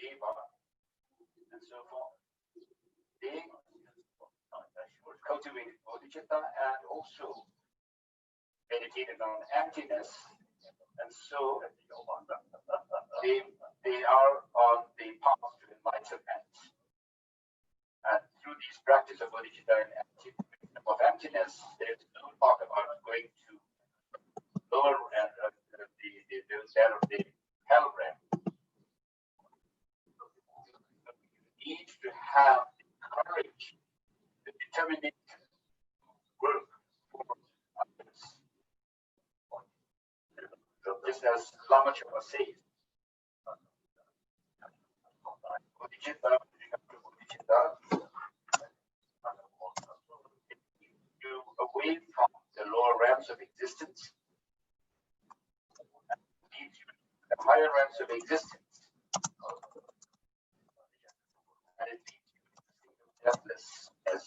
Shiva, and so forth. They cultivated bodhicitta and also meditated on emptiness, and so they, they are on the path to enlightenment. And through these practice of bodhicitta and of emptiness, there is no talk about going to lower and the hell realm. You need to have the courage, the determination, work for others. Just as Lama Chöpa says, bodhicitta, you away from the lower realms of existence, leads you to the higher realms of existence, and it leads you to the state of deathlessness.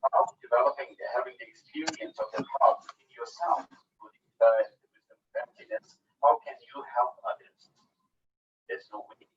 How developing, having the experience of the path in yourself, bodhicitta and the wisdom of emptiness, how can you help others? There's no way.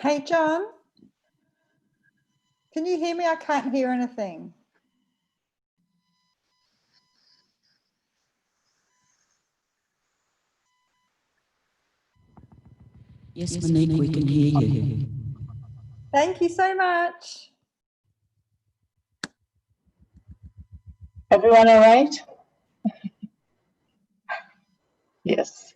Hey, John, can you hear me? I can't hear anything. Yes, Monique, we can hear you. Thank you so much. Everyone all right? Yes.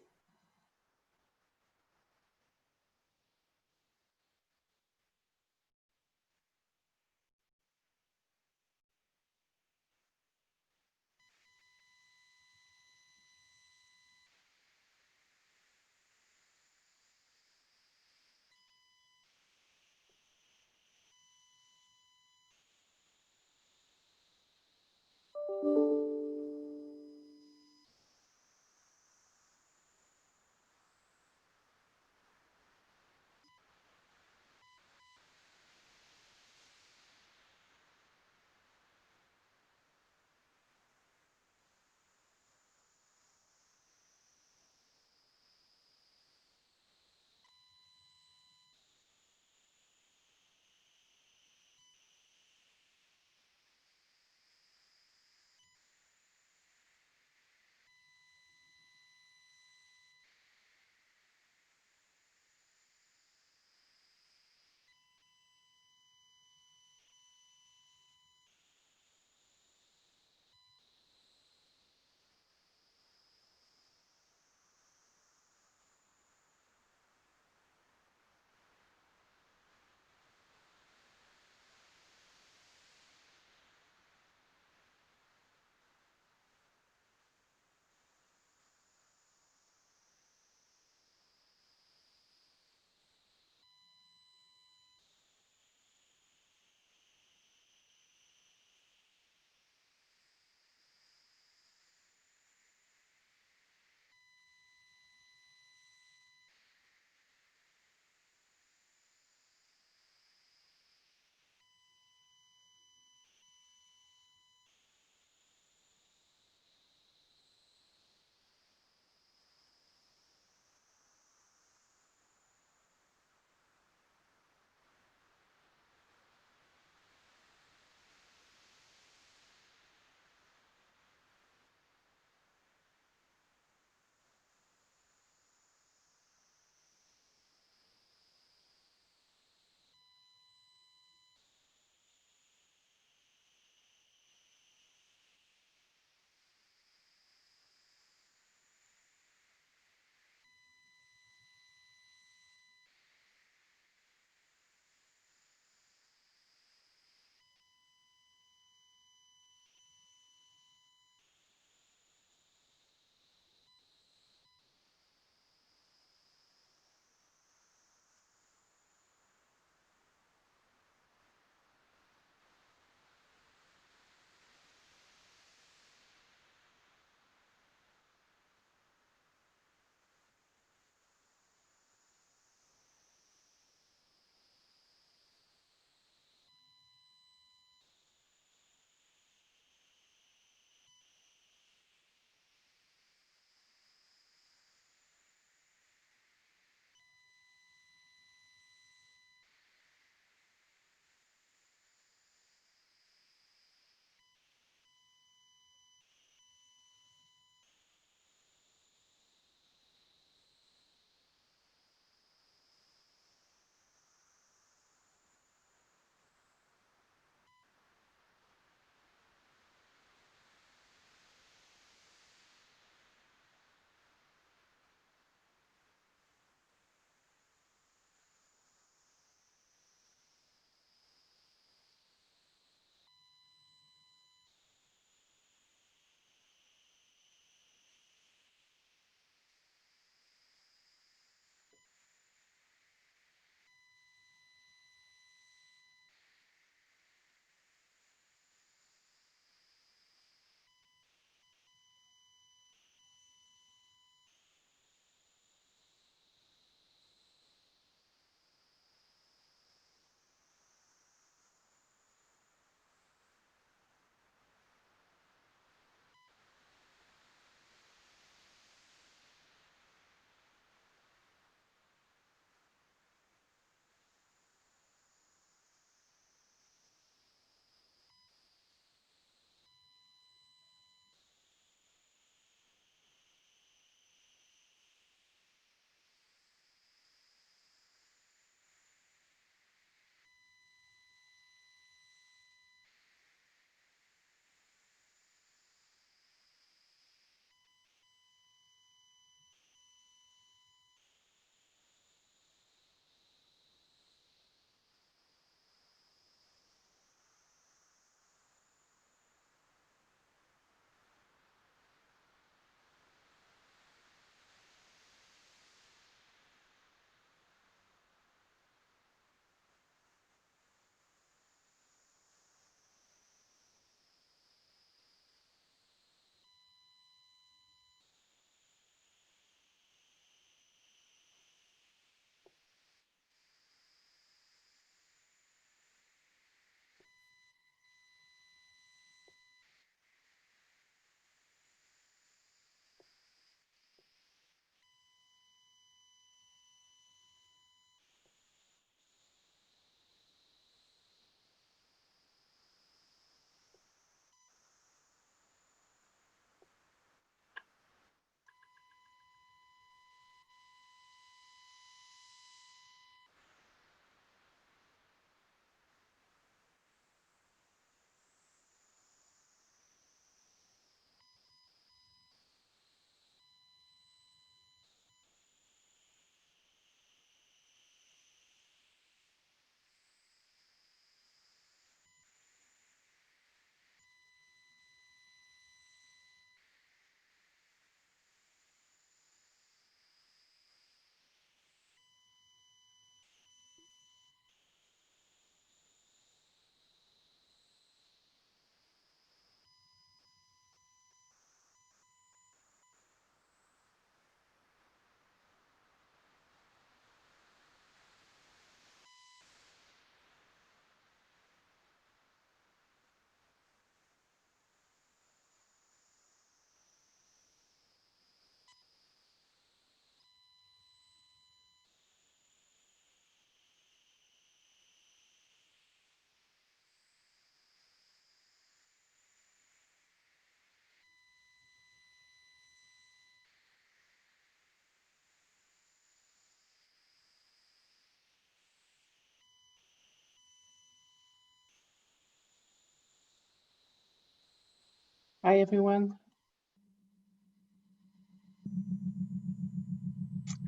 Hi, everyone.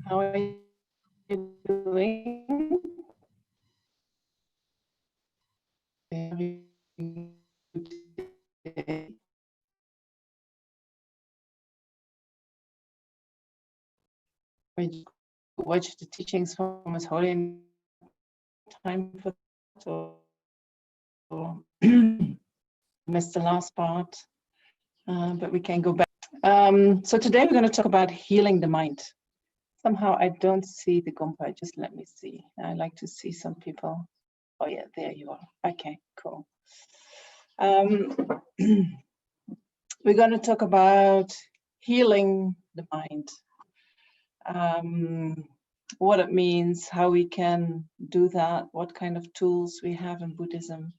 How are you doing? We watch the teachings from His Holy time for so missed the last part, but we can go back. So today we're going to talk about healing the mind. Somehow I don't see the Gompa. Just let me see. I like to see some people. Oh yeah, there you are. Okay, cool. We're going to talk about healing the mind. What it means, how we can do that, what kind of tools we have in Buddhism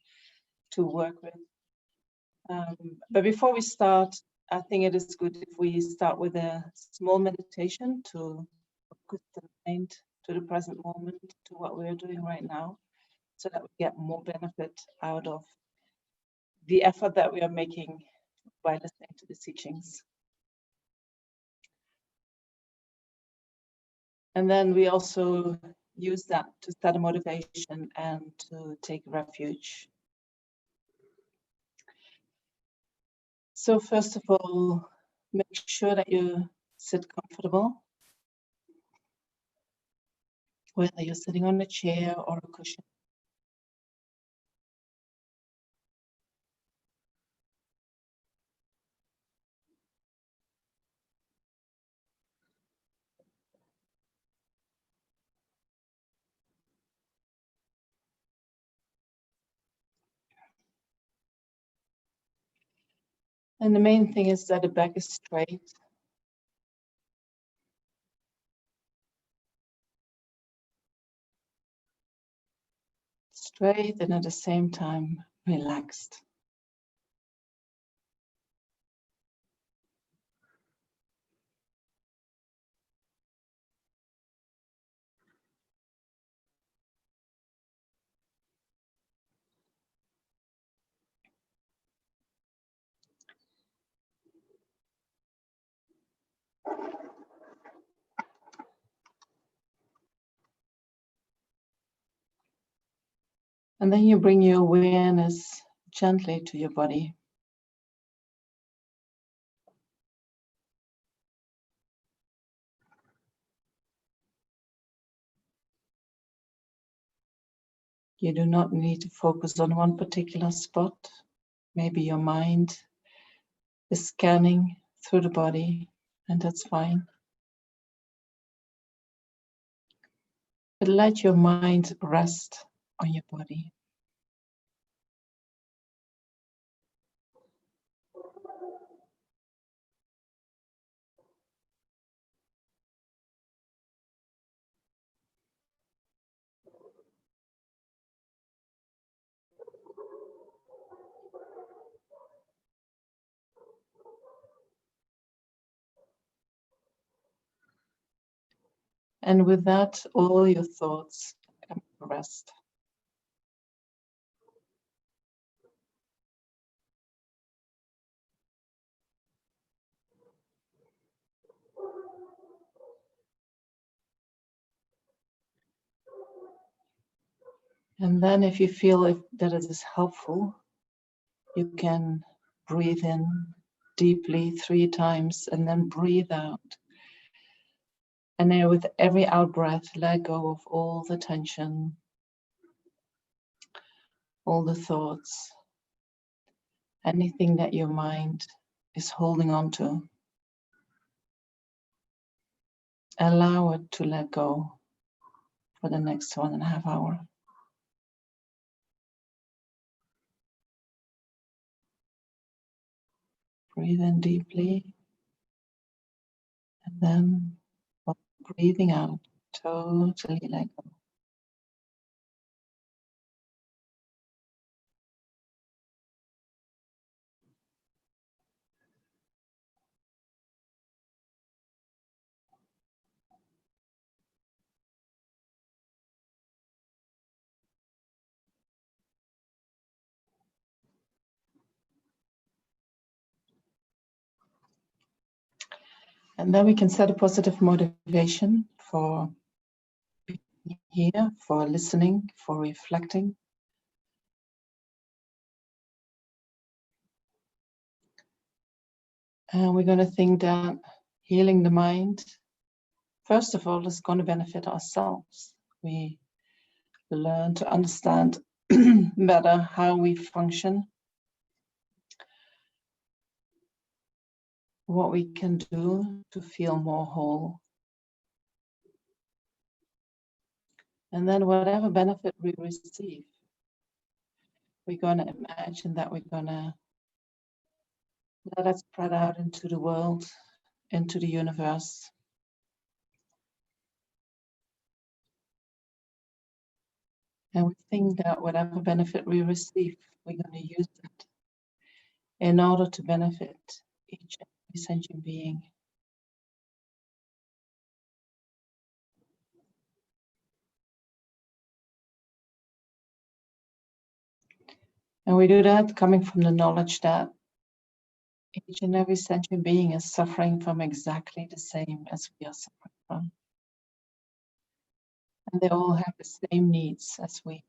to work with. But before we start, I think it is good if we start with a small meditation to focus the mind to the present moment, to what we are doing right now, so that we get more benefit out of the effort that we are making by listening to the teachings. And then we also use that to start a motivation and to take refuge. So first of all, make sure that you sit comfortable, whether you're sitting on a chair or a cushion. And the main thing is that the back is straight. Straight and at the same time relaxed. And then you bring your awareness gently to your body. You do not need to focus on one particular spot. Maybe your mind is scanning through the body, and that's fine. But let your mind rest on your body. And with that, all your thoughts come to rest. And then if you feel that it is helpful, you can breathe in deeply 3 times and then breathe out. And then with every out breath, let go of all the tension, all the thoughts, anything that your mind is holding on to. Allow it to let go for the next 1.5 hours. Breathe in deeply, and then breathing out, totally let go. And then we can set a positive motivation for being here, for listening, for reflecting. And we're going to think that healing the mind, first of all, is going to benefit ourselves. We learn to understand better how we function, what we can do to feel more whole. And then whatever benefit we receive, we're going to imagine that we're going to let it spread out into the world, into the universe. And we think that whatever benefit we receive, we're going to use it in order to benefit each and every sentient being. And we do that coming from the knowledge that each and every sentient being is suffering from exactly the same as we are suffering from. And they all have the same needs as we.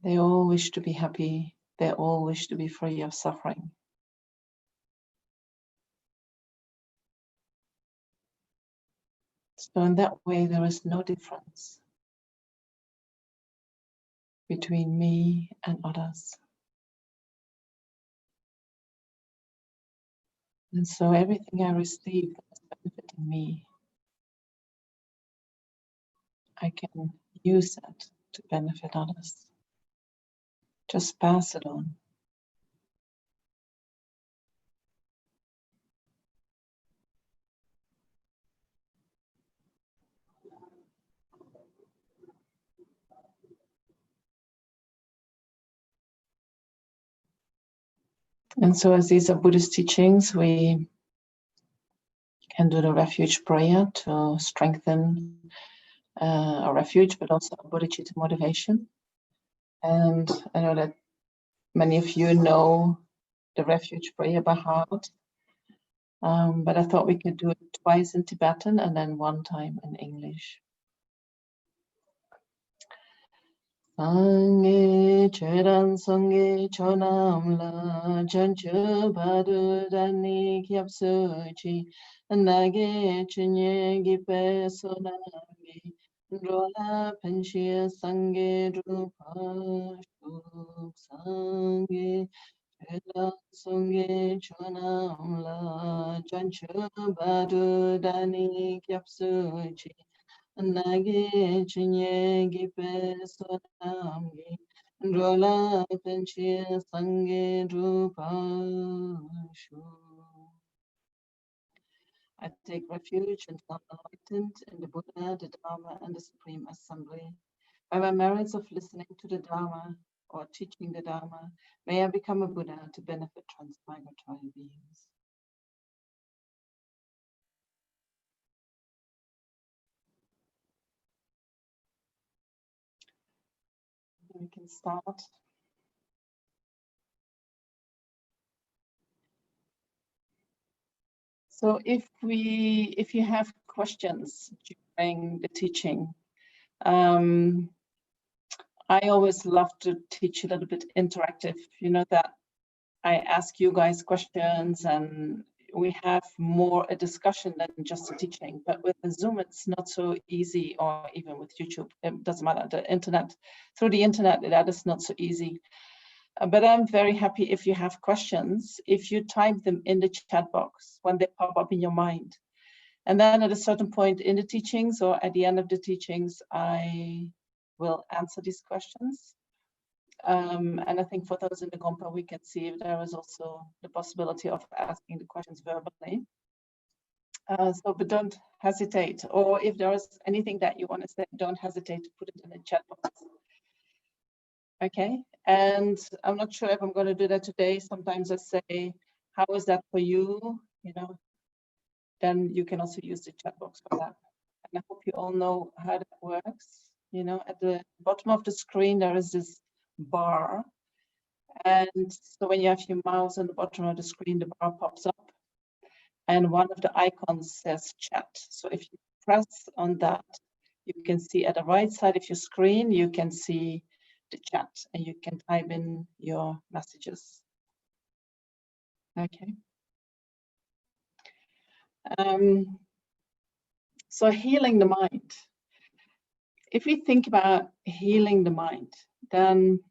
They all wish to be happy. They all wish to be free of suffering. So in that way, there is no difference between me and others. And so everything I receive that is benefiting me, I can use that to benefit others. Just pass it on. And so as these are Buddhist teachings, we can do the refuge prayer to strengthen our refuge, but also our bodhicitta motivation. And I know that many of you know the refuge prayer by heart, but I thought we could do it twice in Tibetan and then one time in English. Sangye cheran sangye chonamla janchu badu dani kyapsuchi nage chinye gipe sonagi rola penshia sangye drupa shuk sangye cheran sangye chonamla janchu badu dani kyapsuchi Nage chinye gipe sonamgi rola penchie sange drupashu. I take refuge and feel enlightened in the Buddha, the Dharma, and the Supreme Assembly. By my merits of listening to the Dharma or teaching the Dharma, may I become a Buddha to benefit transmigratory beings. We can start. So if you have questions during the teaching, I always love to teach a little bit interactive, you know, that I ask you guys questions and we have more a discussion than just a teaching. But with the Zoom, it's not so easy, or even with YouTube, it doesn't matter, the internet, through the internet, that is not so easy. But I'm very happy if you have questions, if you type them in the chat box when they pop up in your mind. And then at a certain point in the teachings or at the end of the teachings, I will answer these questions. And I think for those in the Gompa, we can see if there is also the possibility of asking the questions verbally. But don't hesitate, or if there is anything that you want to say, don't hesitate to put it in the chat box. Okay, and I'm not sure if I'm going to do that today. Sometimes I say, how is that for you? You know, then you can also use the chat box for that. And I hope you all know how that works. You know, at the bottom of the screen, there is this bar. And so when you have your mouse on the bottom of the screen, the bar pops up. and one of the icons says chat. So if you press on that, you can see at the right side of your screen, you can see the chat and you can type in your messages. Okay. So healing the mind. If we think about healing the mind, then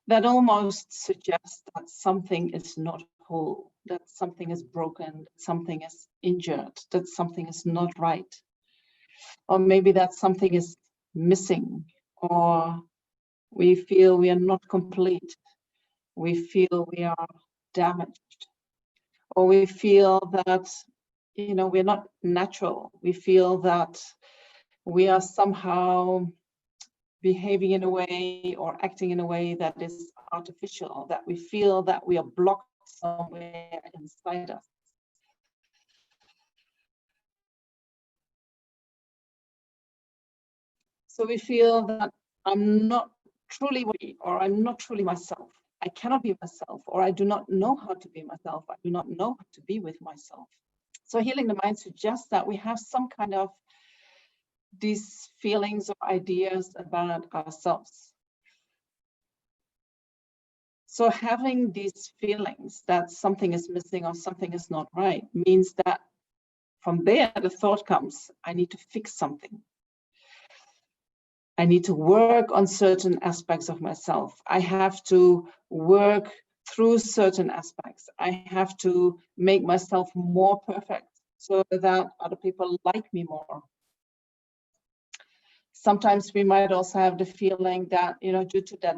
that almost suggests that something is not whole, that something is broken, that something is injured, that something is not right. Or maybe that something is missing, or we feel we are not complete. We feel we are damaged, or we feel that, you know, we're not natural. We feel that we are somehow behaving in a way or acting in a way that is artificial, that we feel that we are blocked somewhere inside us. So we feel that I'm not truly me, or I'm not truly myself. I cannot be myself, or I do not know how to be myself. I do not know how to be with myself. So healing the mind suggests that we have some kind of these feelings or ideas about ourselves. So having these feelings that something is missing or something is not right means that from there the thought comes, I need to fix something. I need to work on certain aspects of myself. I have to work through certain aspects. I have to make myself more perfect so that other people like me more. Sometimes we might also have the feeling that, you know, due to that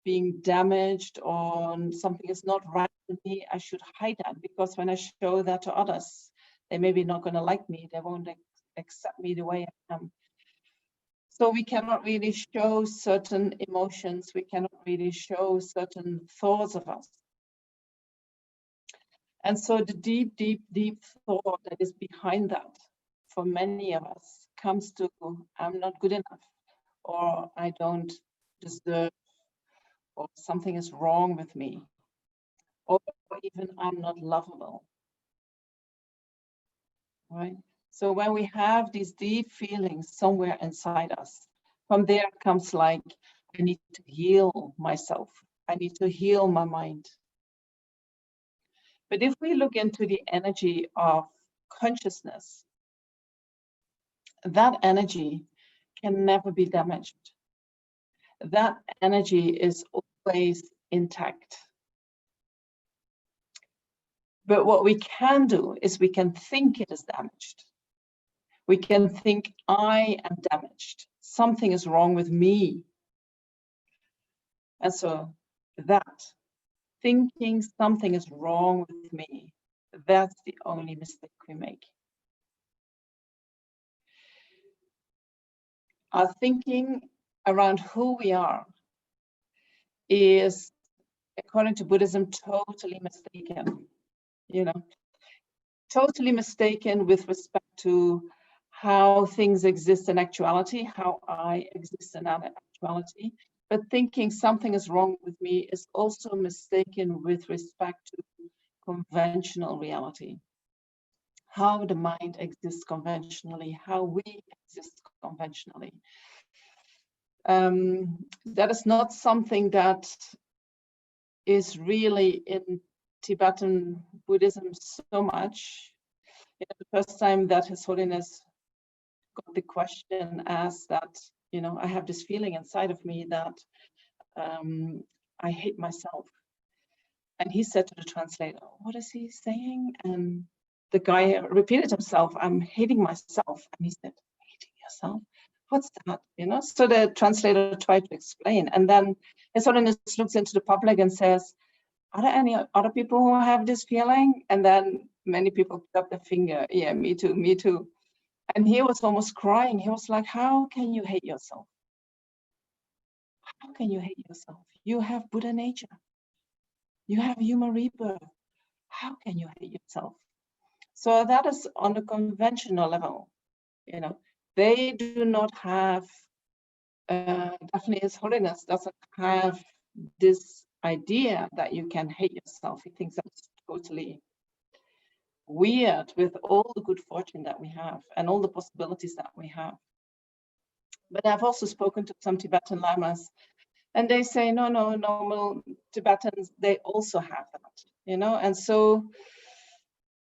being damaged or something is not right with me, I should hide that, because when I show that to others, they may be not going to like me. They won't accept me the way I am. So we cannot really show certain emotions. We cannot really show certain thoughts of us. And so the deep, deep, deep thought that is behind that for many of us comes to, I'm not good enough, or I don't deserve, or something is wrong with me, or even I'm not lovable, right? So when we have these deep feelings somewhere inside us, from there comes like, I need to heal myself. I need to heal my mind. But if we look into the energy of consciousness, that energy can never be damaged. That energy is always intact. But what we can do is we can think it is damaged. We can think, I am damaged. Something is wrong with me. And so that, thinking something is wrong with me, that's the only mistake we make. Our thinking around who we are is, according to Buddhism, totally mistaken. You know, totally mistaken with respect to how things exist in actuality, how I exist in actuality. But thinking something is wrong with me is also mistaken with respect to conventional reality. How the mind exists conventionally, how we exist conventionally. That is not something that is really in Tibetan Buddhism so much. You know, the first time that His Holiness got the question asked that, you know, I have this feeling inside of me that I hate myself. And he said to the translator, what is he saying? And the guy repeated himself, I'm hating myself. And he said, hating yourself? What's that? You know, so the translator tried to explain. And then His Holiness looks into the public and says, are there any other people who have this feeling? And then many people put up their finger. Yeah, me too, me too. And he was almost crying. He was like, how can you hate yourself? How can you hate yourself? You have Buddha nature. You have human rebirth. How can you hate yourself? So that is on the conventional level. You know, they do not have, definitely His Holiness doesn't have this idea that you can hate yourself. He thinks that's totally weird with all the good fortune that we have and all the possibilities that we have. But I've also spoken to some Tibetan lamas, and they say, no, normal Tibetans, they also have that, you know? And so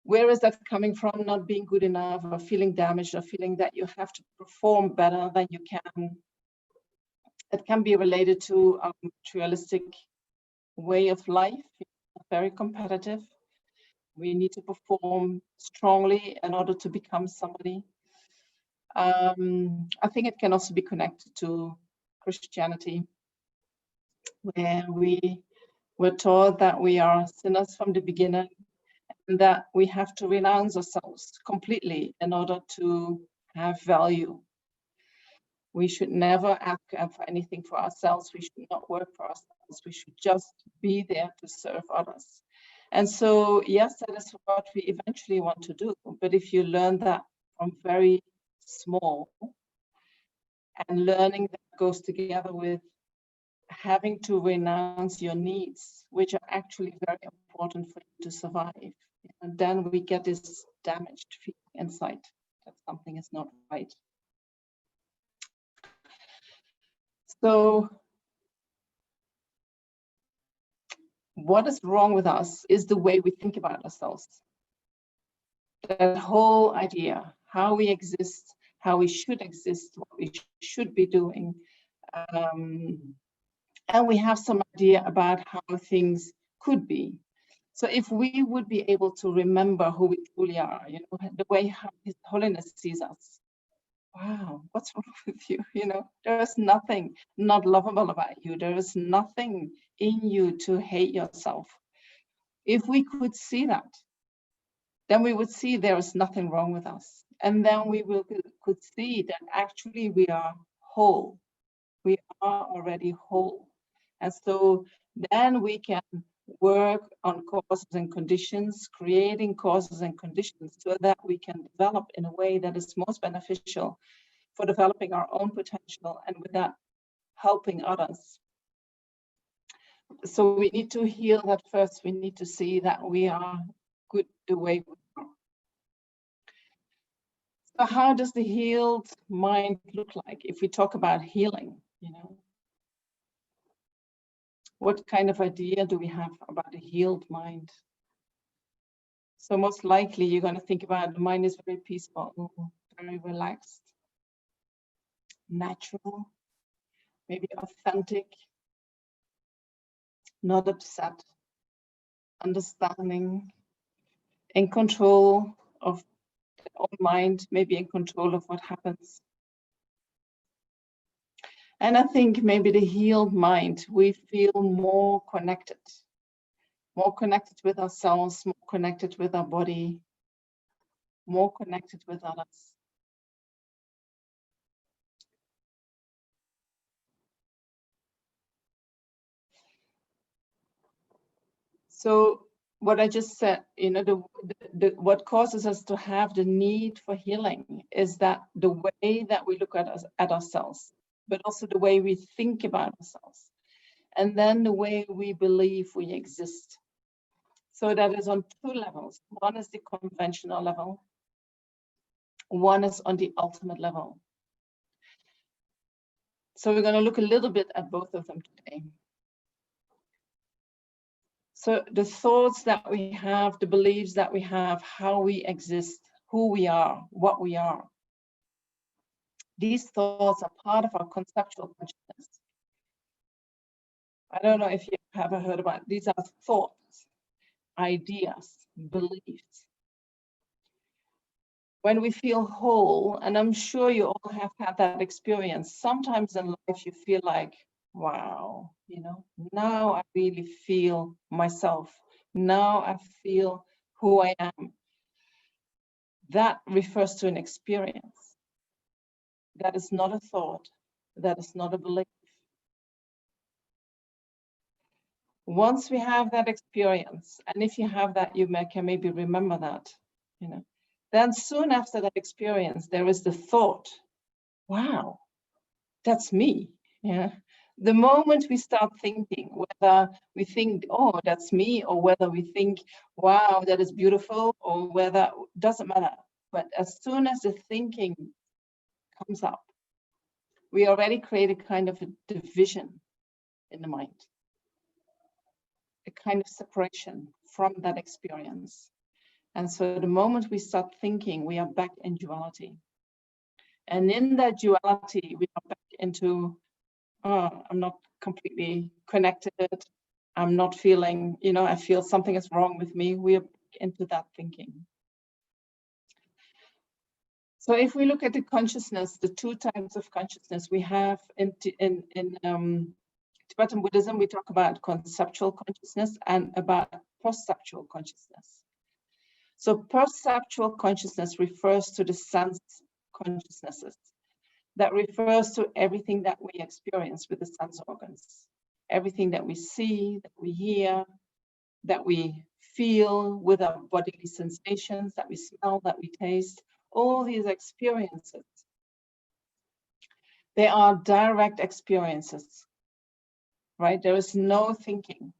where is that coming from? Not being good enough, or feeling damaged, or feeling that you have to perform better than you can. It can be related to a materialistic way of life, very competitive. We need to perform strongly in order to become somebody. I think it can also be connected to Christianity, where we were taught that we are sinners from the beginning, and that we have to renounce ourselves completely in order to have value. We should never ask for anything for ourselves. We should not work for ourselves. We should just be there to serve others. And so, yes, that is what we eventually want to do. But if you learn that from very small, and learning that goes together with having to renounce your needs, which are actually very important for you to survive, and then we get this damaged feeling inside that something is not right. So what is wrong with us is the way we think about ourselves. That whole idea, how we exist, how we should exist, what we should be doing. And we have some idea about how things could be. So if we would be able to remember who we truly are, you know, the way how His Holiness sees us. Wow, what's wrong with you? You know, there is nothing not lovable about you. There is nothing in you to hate yourself. If we could see that, then we would see there is nothing wrong with us. And then we could see that actually we are whole. We are already whole. And so then we can work on causes and conditions, creating causes and conditions so that we can develop in a way that is most beneficial for developing our own potential, and with that, helping others. So we need to heal that first. We need to see that we are good the way we are. So how does the healed mind look like if we talk about healing, you know? What kind of idea do we have about a healed mind? So most likely you're going to think about the mind is very peaceful, very relaxed, natural, maybe authentic, not upset, understanding, in control of their own mind, maybe in control of what happens. And I think maybe the healed mind, we feel more connected with ourselves, more connected with our body, more connected with others. So what I just said, you know, what causes us to have the need for healing is that the way that we look at ourselves, but also the way we think about ourselves, and then the way we believe we exist. So that is on two levels. One is the conventional level. One is on the ultimate level. So we're going to look a little bit at both of them today. So the thoughts that we have, the beliefs that we have, how we exist, who we are, what we are. These thoughts are part of our conceptual consciousness. I don't know if you have ever heard about it. These are thoughts, ideas, beliefs. When we feel whole, and I'm sure you all have had that experience, sometimes in life you feel like, wow, you know, now I really feel myself. Now I feel who I am. That refers to an experience. That is not a thought. That is not a belief. Once we have that experience, and if you have that, you can maybe remember that, you know, then soon after that experience, there is the thought, wow, that's me. Yeah, The moment we start thinking, whether we think, oh, that's me, or whether we think, wow, that is beautiful, or whether, doesn't matter. But as soon as the thinking comes up, we already create a kind of a division in the mind, a kind of separation from that experience. And so the moment we start thinking, we are back in duality. And in that duality, we are back into, oh, I'm not completely connected. I'm not feeling, I feel something is wrong with me. We are back into that thinking. So if we look at the consciousness, the two types of consciousness we have in Tibetan Buddhism, we talk about conceptual consciousness and about perceptual consciousness. So perceptual consciousness refers to the sense consciousnesses. That refers to everything that we experience with the sense organs. Everything that we see, that we hear, that we feel with our bodily sensations, that we smell, that we taste, all these experiences. They are direct experiences, right? There is no thinking.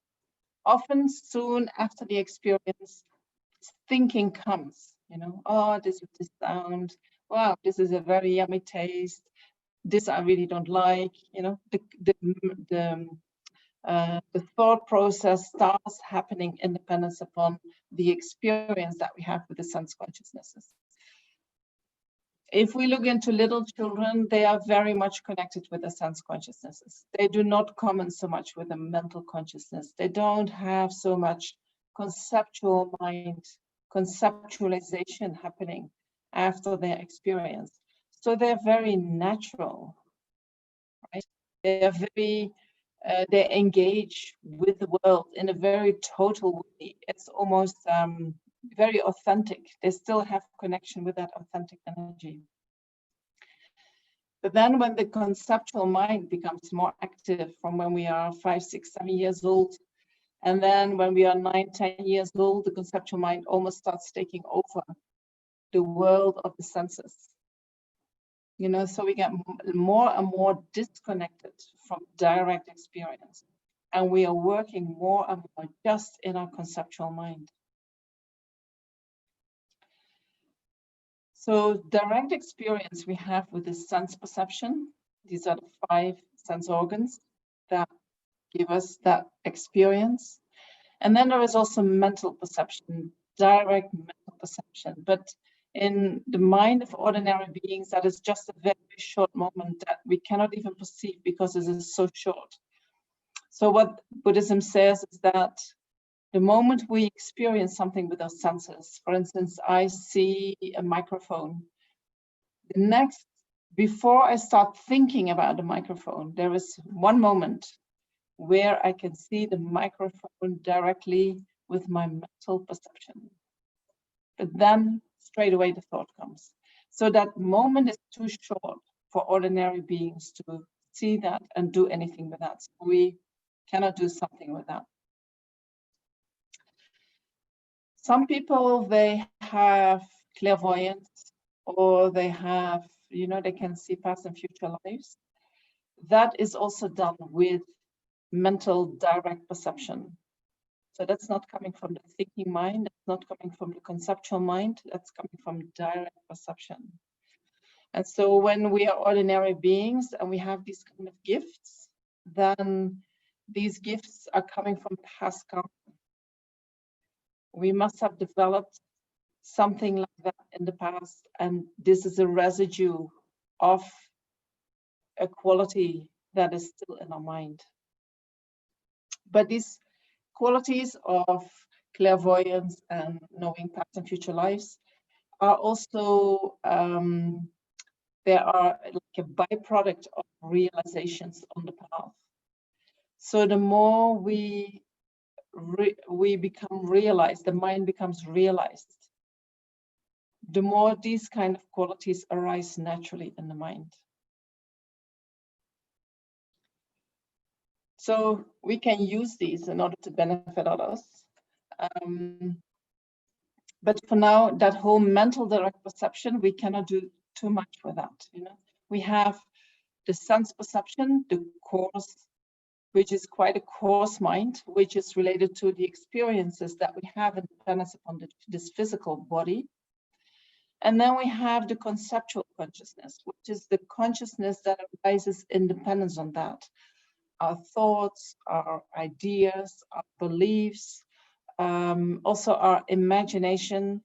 Often soon after the experience, thinking comes, oh, this is the sound. Wow, this is a very yummy taste. This I really don't like. The thought process starts happening independent upon the experience that we have with the sense consciousnesses. If we look into little children, they are very much connected with the sense consciousnesses. They do not comment so much with the mental consciousness. They don't have so much conceptual mind, conceptualization happening after their experience. So they're very natural, right? They're very, they engage with the world in a very total way. It's almost very authentic. They still have connection with that authentic energy. But then when the conceptual mind becomes more active from when we are 5, 6, 7 years old, and then when we are 9, 10 years old, the conceptual mind almost starts taking over the world of the senses. So we get more and more disconnected from direct experience. And we are working more and more just in our conceptual mind. So direct experience we have with the sense perception. These are the 5 sense organs that give us that experience. And then there is also mental perception, direct mental perception. But in the mind of ordinary beings, that is just a very short moment that we cannot even perceive because it is so short. So what Buddhism says is that the moment we experience something with our senses, for instance, I see a microphone, before I start thinking about the microphone, there is one moment where I can see the microphone directly with my mental perception. But then straight away the thought comes. So that moment is too short for ordinary beings to see that and do anything with that. So we cannot do something with that. Some people, they have clairvoyance, or they have, they can see past and future lives. That is also done with mental direct perception. So that's not coming from the thinking mind, that's not coming from the conceptual mind, that's coming from direct perception. And so when we are ordinary beings and we have these kind of gifts, then these gifts are coming from past karma. We must have developed something like that in the past, and this is a residue of a quality that is still in our mind. But these qualities of clairvoyance and knowing past and future lives are also, they are like a byproduct of realizations on the path. So the more we become realized, the mind becomes realized, the more these kind of qualities arise naturally in the mind. So we can use these in order to benefit others. But for now, that whole mental direct perception, we cannot do too much with that. We have the sense perception, the coarse which is quite a coarse mind, which is related to the experiences that we have in dependence upon this physical body. And then we have the conceptual consciousness, which is the consciousness that arises in dependence on that. Our thoughts, our ideas, our beliefs, also our imagination.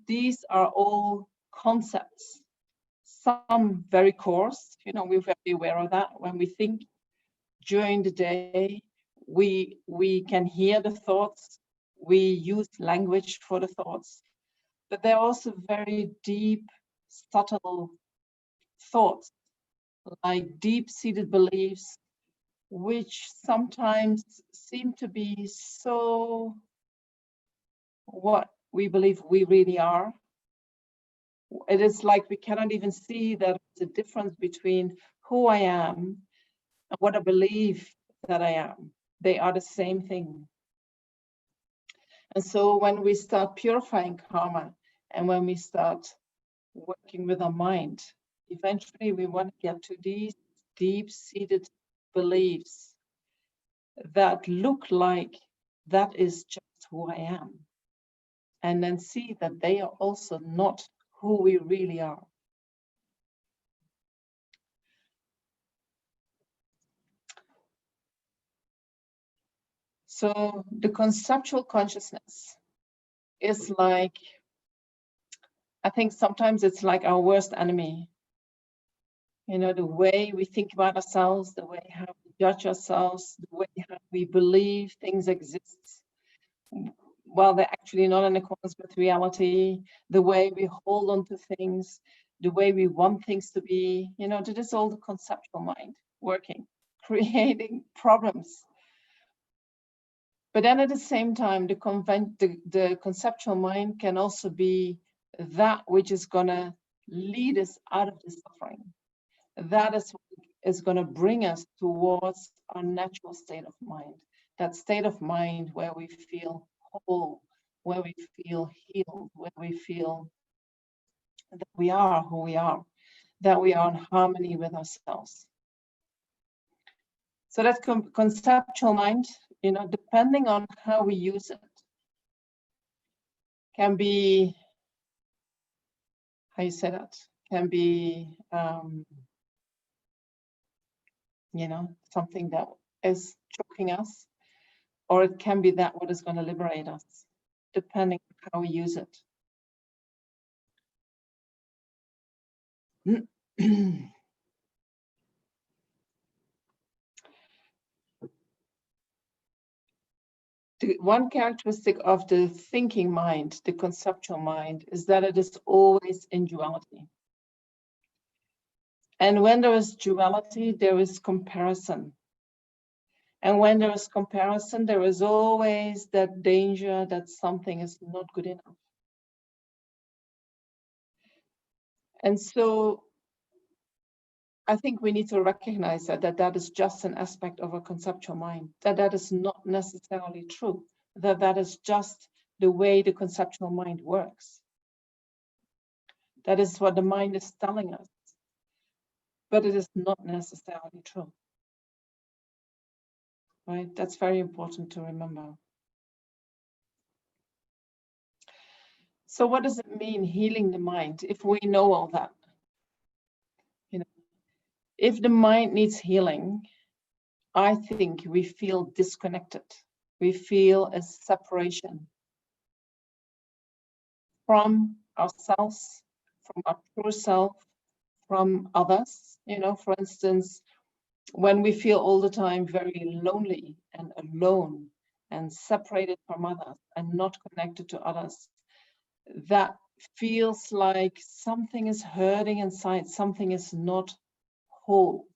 These are all concepts, some very coarse, you know, we're very aware of that. When we think during the day, we can hear the thoughts, we use language for the thoughts, but they're also very deep, subtle thoughts, like deep-seated beliefs, which sometimes seem to be so what we believe we really are. It is like we cannot even see that there's a difference between who I am and what I believe that I am. They are the same thing. And so when we start purifying karma and when we start working with our mind, eventually we want to get to these deep-seated beliefs that look like that is just who I am. And then see that they are also not who we really are. So the conceptual consciousness is like, I think sometimes it's like our worst enemy. You know, the way we think about ourselves, the way how we judge ourselves, the way how we believe things exist, while they're actually not in accordance with reality, the way we hold on to things, the way we want things to be, you know, that is all the conceptual mind working, creating problems. But then at the same time, the conceptual mind can also be that which is gonna lead us out of the suffering. That is gonna bring us towards our natural state of mind. That state of mind where we feel whole, where we feel healed, where we feel that we are who we are, that we are in harmony with ourselves. So that conceptual mind, you know, depending on how we use it, can be, how you say that, can be, you know, something that is choking us, or it can be that what is going to liberate us, depending on how we use it. The one characteristic of the thinking mind, the conceptual mind, is that it is always in duality. And when there is duality, there is comparison. And when there is comparison, there is always that danger that something is not good enough. And so I think we need to recognize that is just an aspect of a conceptual mind, that is not necessarily true, that is just the way the conceptual mind works. That is what the mind is telling us, but it is not necessarily true. Right? That's very important to remember. So what does it mean, healing the mind, if we know all that? You know, if the mind needs healing, I think we feel disconnected. We feel a separation from ourselves, from our true self, from others. You know, for instance, when we feel all the time very lonely and alone and separated from others and not connected to others, that feels like something is hurting inside, something is not whole.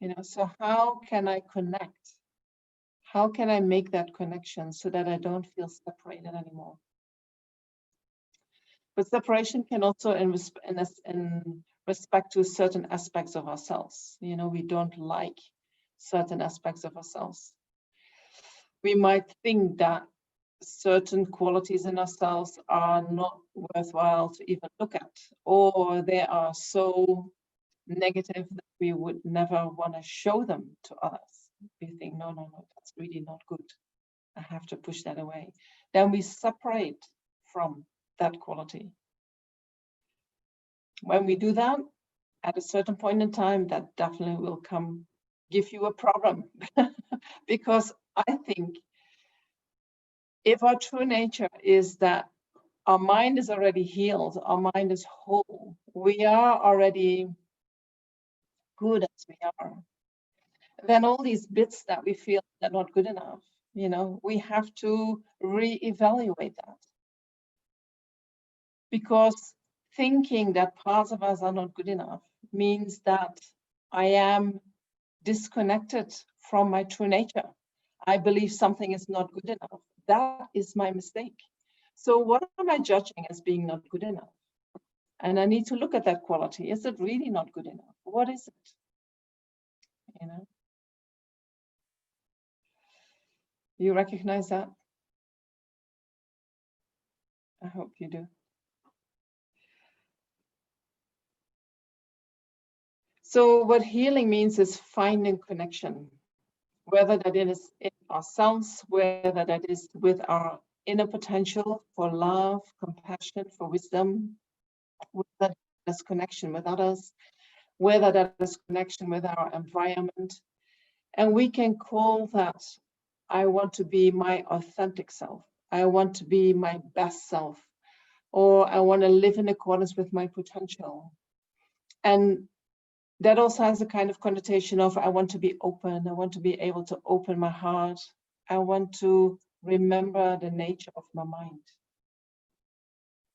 You know, so how can I connect? How can I make that connection so that I don't feel separated anymore? But separation can also, in respect to certain aspects of ourselves, you know, we don't like certain aspects of ourselves. We might think that certain qualities in ourselves are not worthwhile to even look at, or they are so negative that we would never want to show them to others. We think, no, no, no, that's really not good. I have to push that away. Then we separate from that quality. When we do that, at a certain point in time, that definitely will give you a problem. Because I think if our true nature is that our mind is already healed, our mind is whole, we are already good as we are, then all these bits that we feel are not good enough, we have to reevaluate that. Because thinking that parts of us are not good enough means that I am disconnected from my true nature. I believe something is not good enough. That is my mistake. So what am I judging as being not good enough? And I need to look at that quality. Is it really not good enough? What is it? You recognize that? I hope you do. So what healing means is finding connection, whether that is in ourselves, whether that is with our inner potential for love, compassion, for wisdom, whether that is connection with others, whether that is connection with our environment. And we can call that, I want to be my authentic self. I want to be my best self, or I want to live in accordance with my potential. And that also has a kind of connotation of, I want to be open. I want to be able to open my heart. I want to remember the nature of my mind.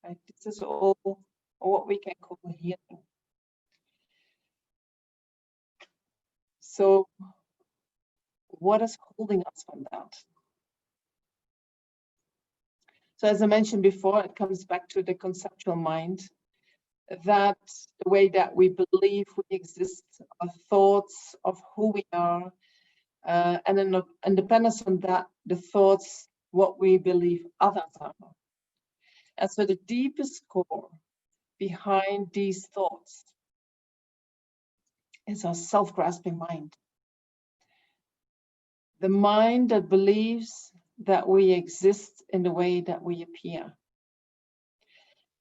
Right? This is all what we can call healing. So what is holding us from that? So as I mentioned before, it comes back to the conceptual mind, that the way that we believe we exist, our thoughts of who we are, and then independence on that, the thoughts, what we believe others are. And so the deepest core behind these thoughts is our self-grasping mind. The mind that believes that we exist in the way that we appear.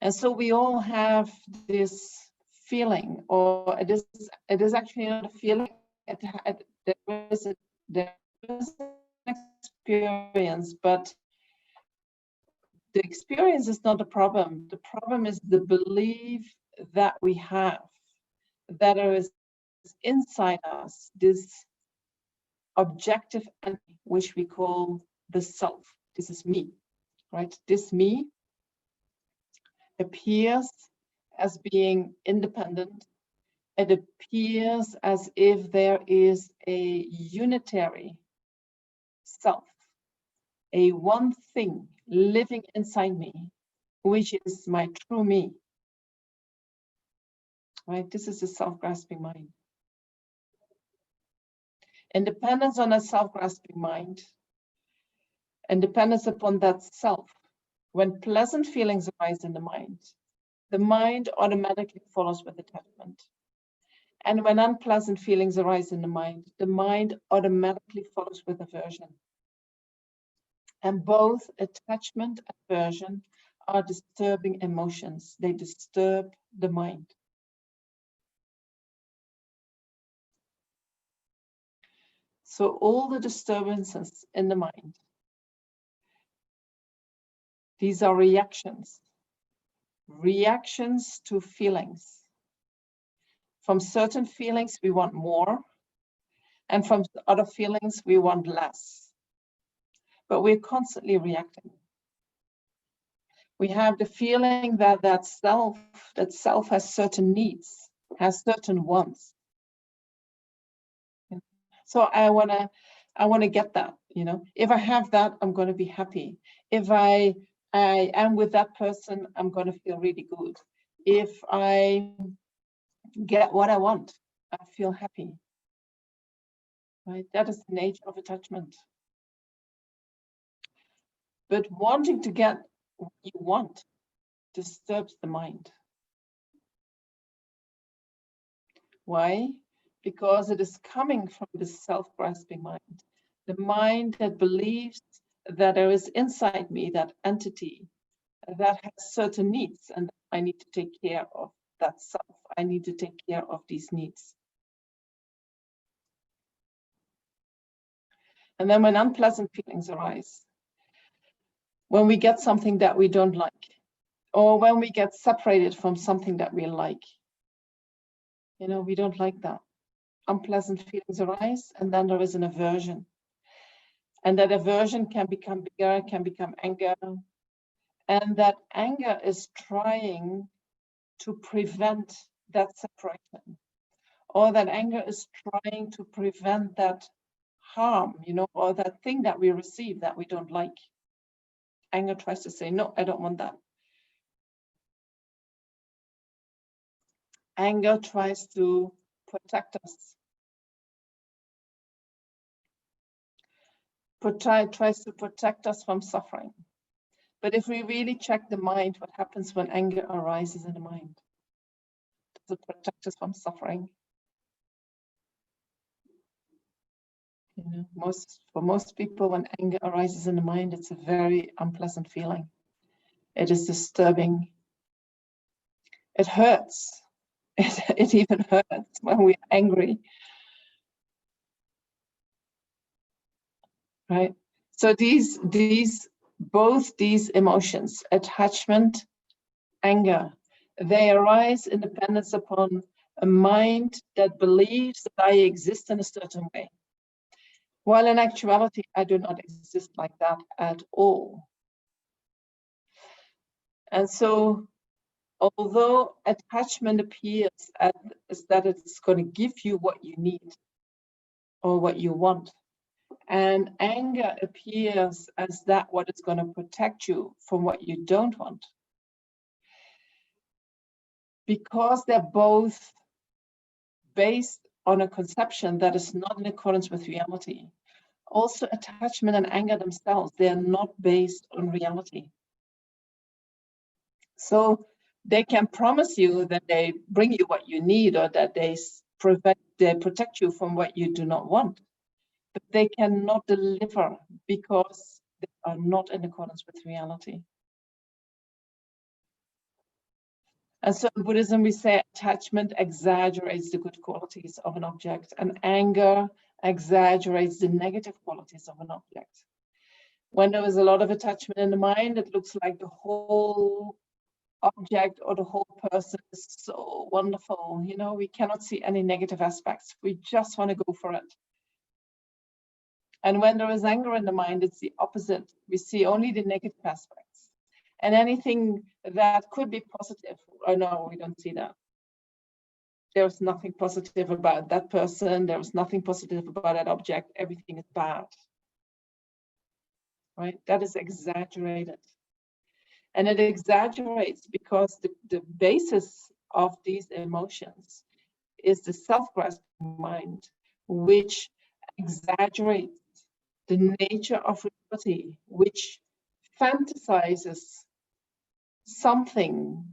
And so we all have this feeling, or it is actually not a feeling, there is an experience, but the experience is not the problem. The problem is the belief that we have, that there is inside us this objective entity, which we call the self. This is me, right? This me appears as being independent. It appears as if there is a unitary self, a one thing living inside me, which is my true me. Right? This is a self-grasping mind. Independence on a self-grasping mind, and dependence upon that self. When pleasant feelings arise in the mind automatically follows with attachment. And when unpleasant feelings arise in the mind automatically follows with aversion. And both attachment and aversion are disturbing emotions. They disturb the mind. So all the disturbances in the mind, these are reactions to feelings. From certain feelings, we want more, and from other feelings, we want less. But we're constantly reacting. We have the feeling that self has certain needs, has certain wants. So I wanna get that, If I have that, I'm gonna be happy. If I am with that person, I'm gonna feel really good. If I get what I want, I feel happy. Right? That is the nature of attachment. But wanting to get what you want disturbs the mind. Why? Because it is coming from this self-grasping mind. The mind that believes that there is inside me that entity that has certain needs, and I need to take care of that self. I need to take care of these needs. And then when unpleasant feelings arise, when we get something that we don't like, or when we get separated from something that we like, you know, we don't like that. Unpleasant feelings arise, and then there is an aversion. And that aversion can become bigger, can become anger. And that anger is trying to prevent that separation. Or that anger is trying to prevent that harm, you know, or that thing that we receive that we don't like. Anger tries to say, no, I don't want that. Anger tries to protect us. Tries to protect us from suffering. But if we really check the mind, what happens when anger arises in the mind? Does it protect us from suffering? You know, for most people, when anger arises in the mind, it's a very unpleasant feeling. It is disturbing. It hurts. It even hurts when we're angry. Right? So both these emotions, attachment, anger, they arise in dependence upon a mind that believes that I exist in a certain way. While in actuality, I do not exist like that at all. And so, although attachment appears as that it's going to give you what you need or what you want, and anger appears as that what is going to protect you from what you don't want, because they're both based on a conception that is not in accordance with reality. Also, attachment and anger themselves, they're not based on reality. So they can promise you that they bring you what you need, or that they protect you from what you do not want, but they cannot deliver because they are not in accordance with reality. And so in Buddhism, we say attachment exaggerates the good qualities of an object, and anger exaggerates the negative qualities of an object. When there is a lot of attachment in the mind, it looks like the whole object or the whole person is so wonderful. You know, we cannot see any negative aspects. We just want to go for it. And when there is anger in the mind, it's the opposite. We see only the negative aspects. And anything that could be positive, oh no, we don't see that. There's nothing positive about that person. There's nothing positive about that object. Everything is bad. Right? That is exaggerated. And it exaggerates because the basis of these emotions is the self-grasping mind, which exaggerates the nature of reality, which fantasizes something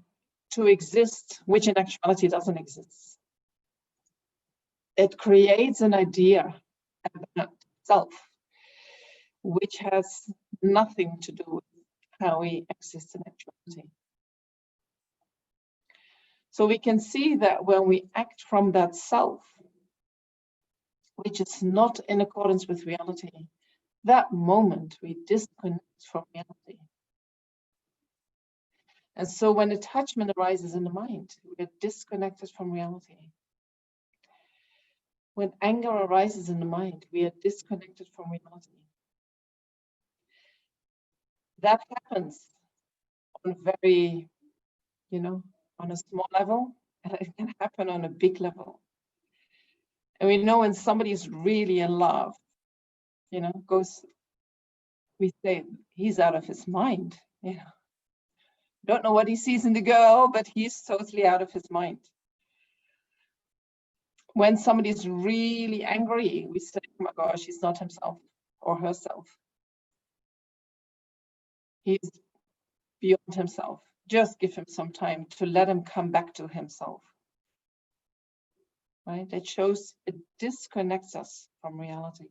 to exist, which in actuality doesn't exist. It creates an idea about self, which has nothing to do with how we exist in actuality. So we can see that when we act from that self, which is not in accordance with reality, that moment we disconnect from reality. And so when attachment arises in the mind, we are disconnected from reality. When anger arises in the mind, we are disconnected from reality. That happens on very, on a small level, and it can happen on a big level. And we know when somebody is really in love, we say he's out of his mind. Don't know what he sees in the girl, but he's totally out of his mind. When somebody is really angry, we say, oh my gosh, he's not himself or herself. He's beyond himself. Just give him some time to let him come back to himself. right? It shows it disconnects us from reality.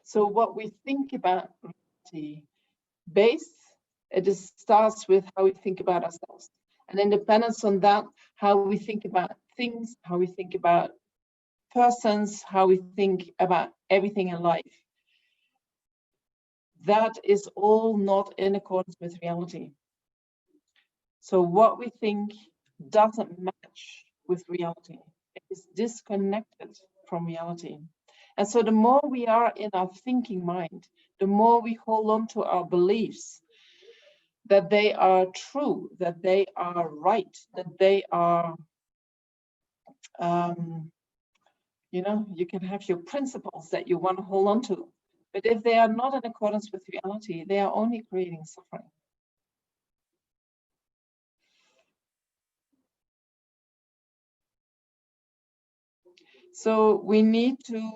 So what we think about reality, it starts with how we think about ourselves. And then dependence on that, how we think about things, how we think about persons, how we think about everything in life. That is all not in accordance with reality. So what we think doesn't match with reality. It is disconnected from reality. And so the more we are in our thinking mind, the more we hold on to our beliefs that they are true, that they are right, that they are, you know, you can have your principles that you want to hold on to. But if they are not in accordance with reality, they are only creating suffering. So we need to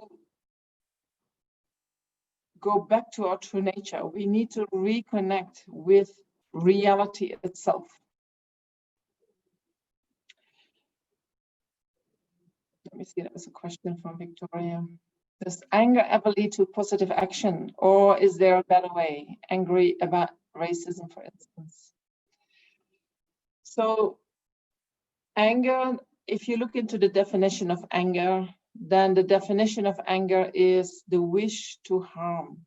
go back to our true nature. We need to reconnect with reality itself. Let me see, that was a question from Victoria. Does anger ever lead to positive action, or is there a better way? Angry about racism, for instance. So anger, if you look into the definition of anger, then the definition of anger is the wish to harm.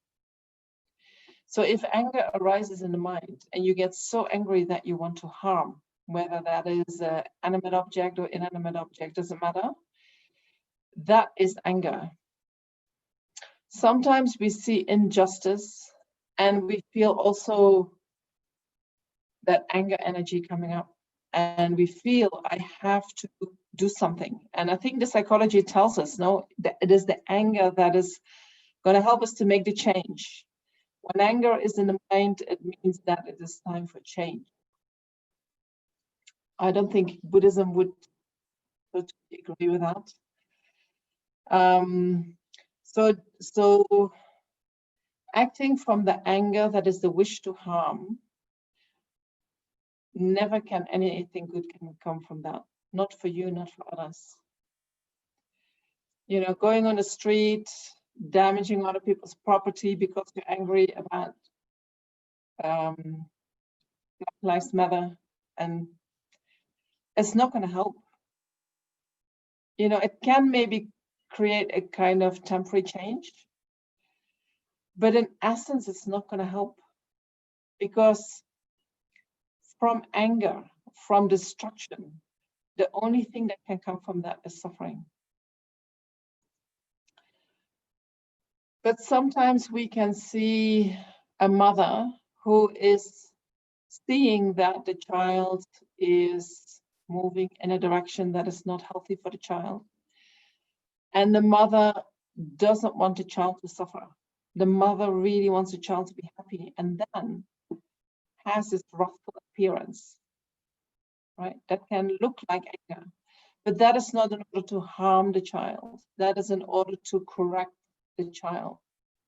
So if anger arises in the mind and you get so angry that you want to harm, whether that is an animate object or inanimate object, doesn't matter, that is anger. Sometimes we see injustice and we feel also that anger energy coming up, and we feel I have to do something. And I think the psychology tells us, no, that it is the anger that is going to help us to make the change. When anger is in the mind, it means that it is time for change. I don't think Buddhism would totally agree with that. So acting from the anger that is the wish to harm, never can anything good can come from that. Not for you, not for others. You know, going on the street, damaging other people's property because you're angry about Black Lives Matter, and it's not going to help. You know, it can maybe create a kind of temporary change, but in essence, it's not going to help, because from anger, from destruction, the only thing that can come from that is suffering. But sometimes we can see a mother who is seeing that the child is moving in a direction that is not healthy for the child. And the mother doesn't want the child to suffer. The mother really wants the child to be happy, and then has this wrathful appearance, right? That can look like anger, but that is not in order to harm the child. That is in order to correct the child.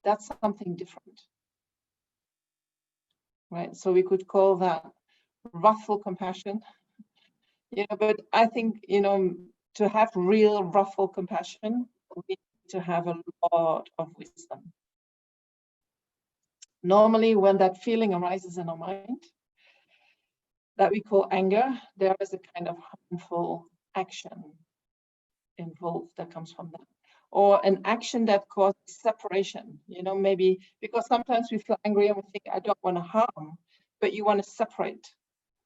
That's something different, right? So we could call that wrathful compassion, you know, but I think, you know, to have real wrathful compassion, we need to have a lot of wisdom. Normally, when that feeling arises in our mind that we call anger, there is a kind of harmful action involved that comes from that, or an action that causes separation. You know, maybe because sometimes we feel angry and we think, I don't want to harm, but you want to separate,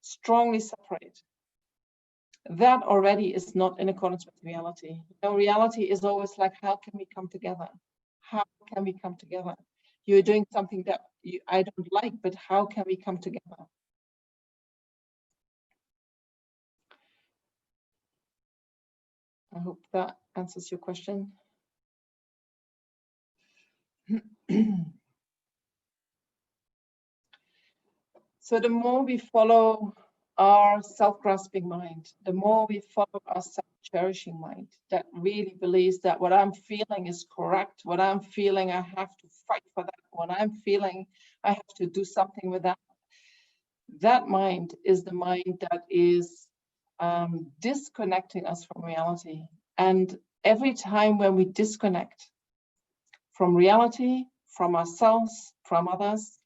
strongly separate. That already is not in accordance with reality. You know, reality is always like, how can we come together? How can we come together? You're doing something that I don't like, but how can we come together? I hope that answers your question. So the more we follow our self-grasping mind, the more we follow our self-cherishing mind that really believes that what I'm feeling is correct, what I'm feeling, I have to fight for that, what I'm feeling, I have to do something with that. That mind is the mind that is disconnecting us from reality. And every time when we disconnect from reality, from ourselves, from others,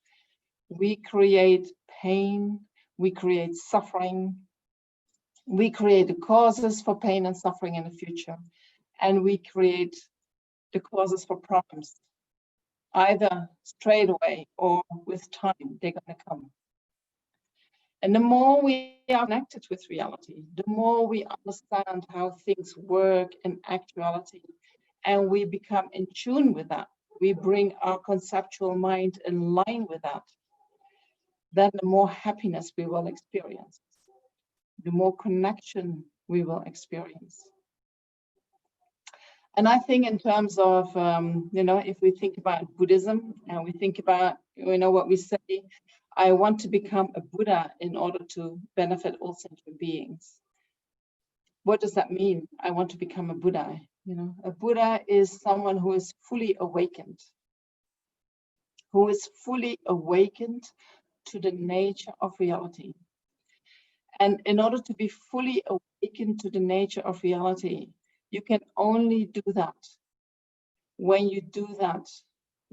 we create pain, we create suffering, we create the causes for pain and suffering in the future, and we create the causes for problems, either straight away or with time, they're going to come. And the more we are connected with reality, the more we understand how things work in actuality, and we become in tune with that, we bring our conceptual mind in line with that, then the more happiness we will experience, the more connection we will experience. And I think in terms of, if we think about Buddhism and we think about, what we say, I want to become a Buddha in order to benefit all sentient beings. What does that mean? I want to become a Buddha. A Buddha is someone who is fully awakened, to the nature of reality. And in order to be fully awakened to the nature of reality, you can only do that when you do that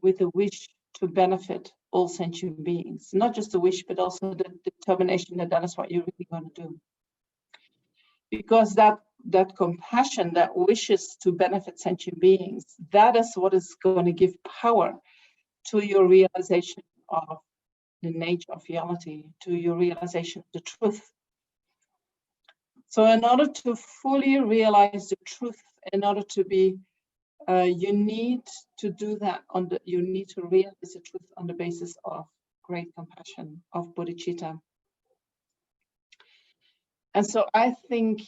with a wish to benefit all sentient beings. Not just a wish, but also the determination that that is what you're really going to do. Because that compassion, that wishes to benefit sentient beings, that is what is going to give power to your realization of the nature of reality, to your realization of the truth. So in order to fully realize the truth, in order to be, you need to do that you need to realize the truth on the basis of great compassion, of bodhicitta. And so I think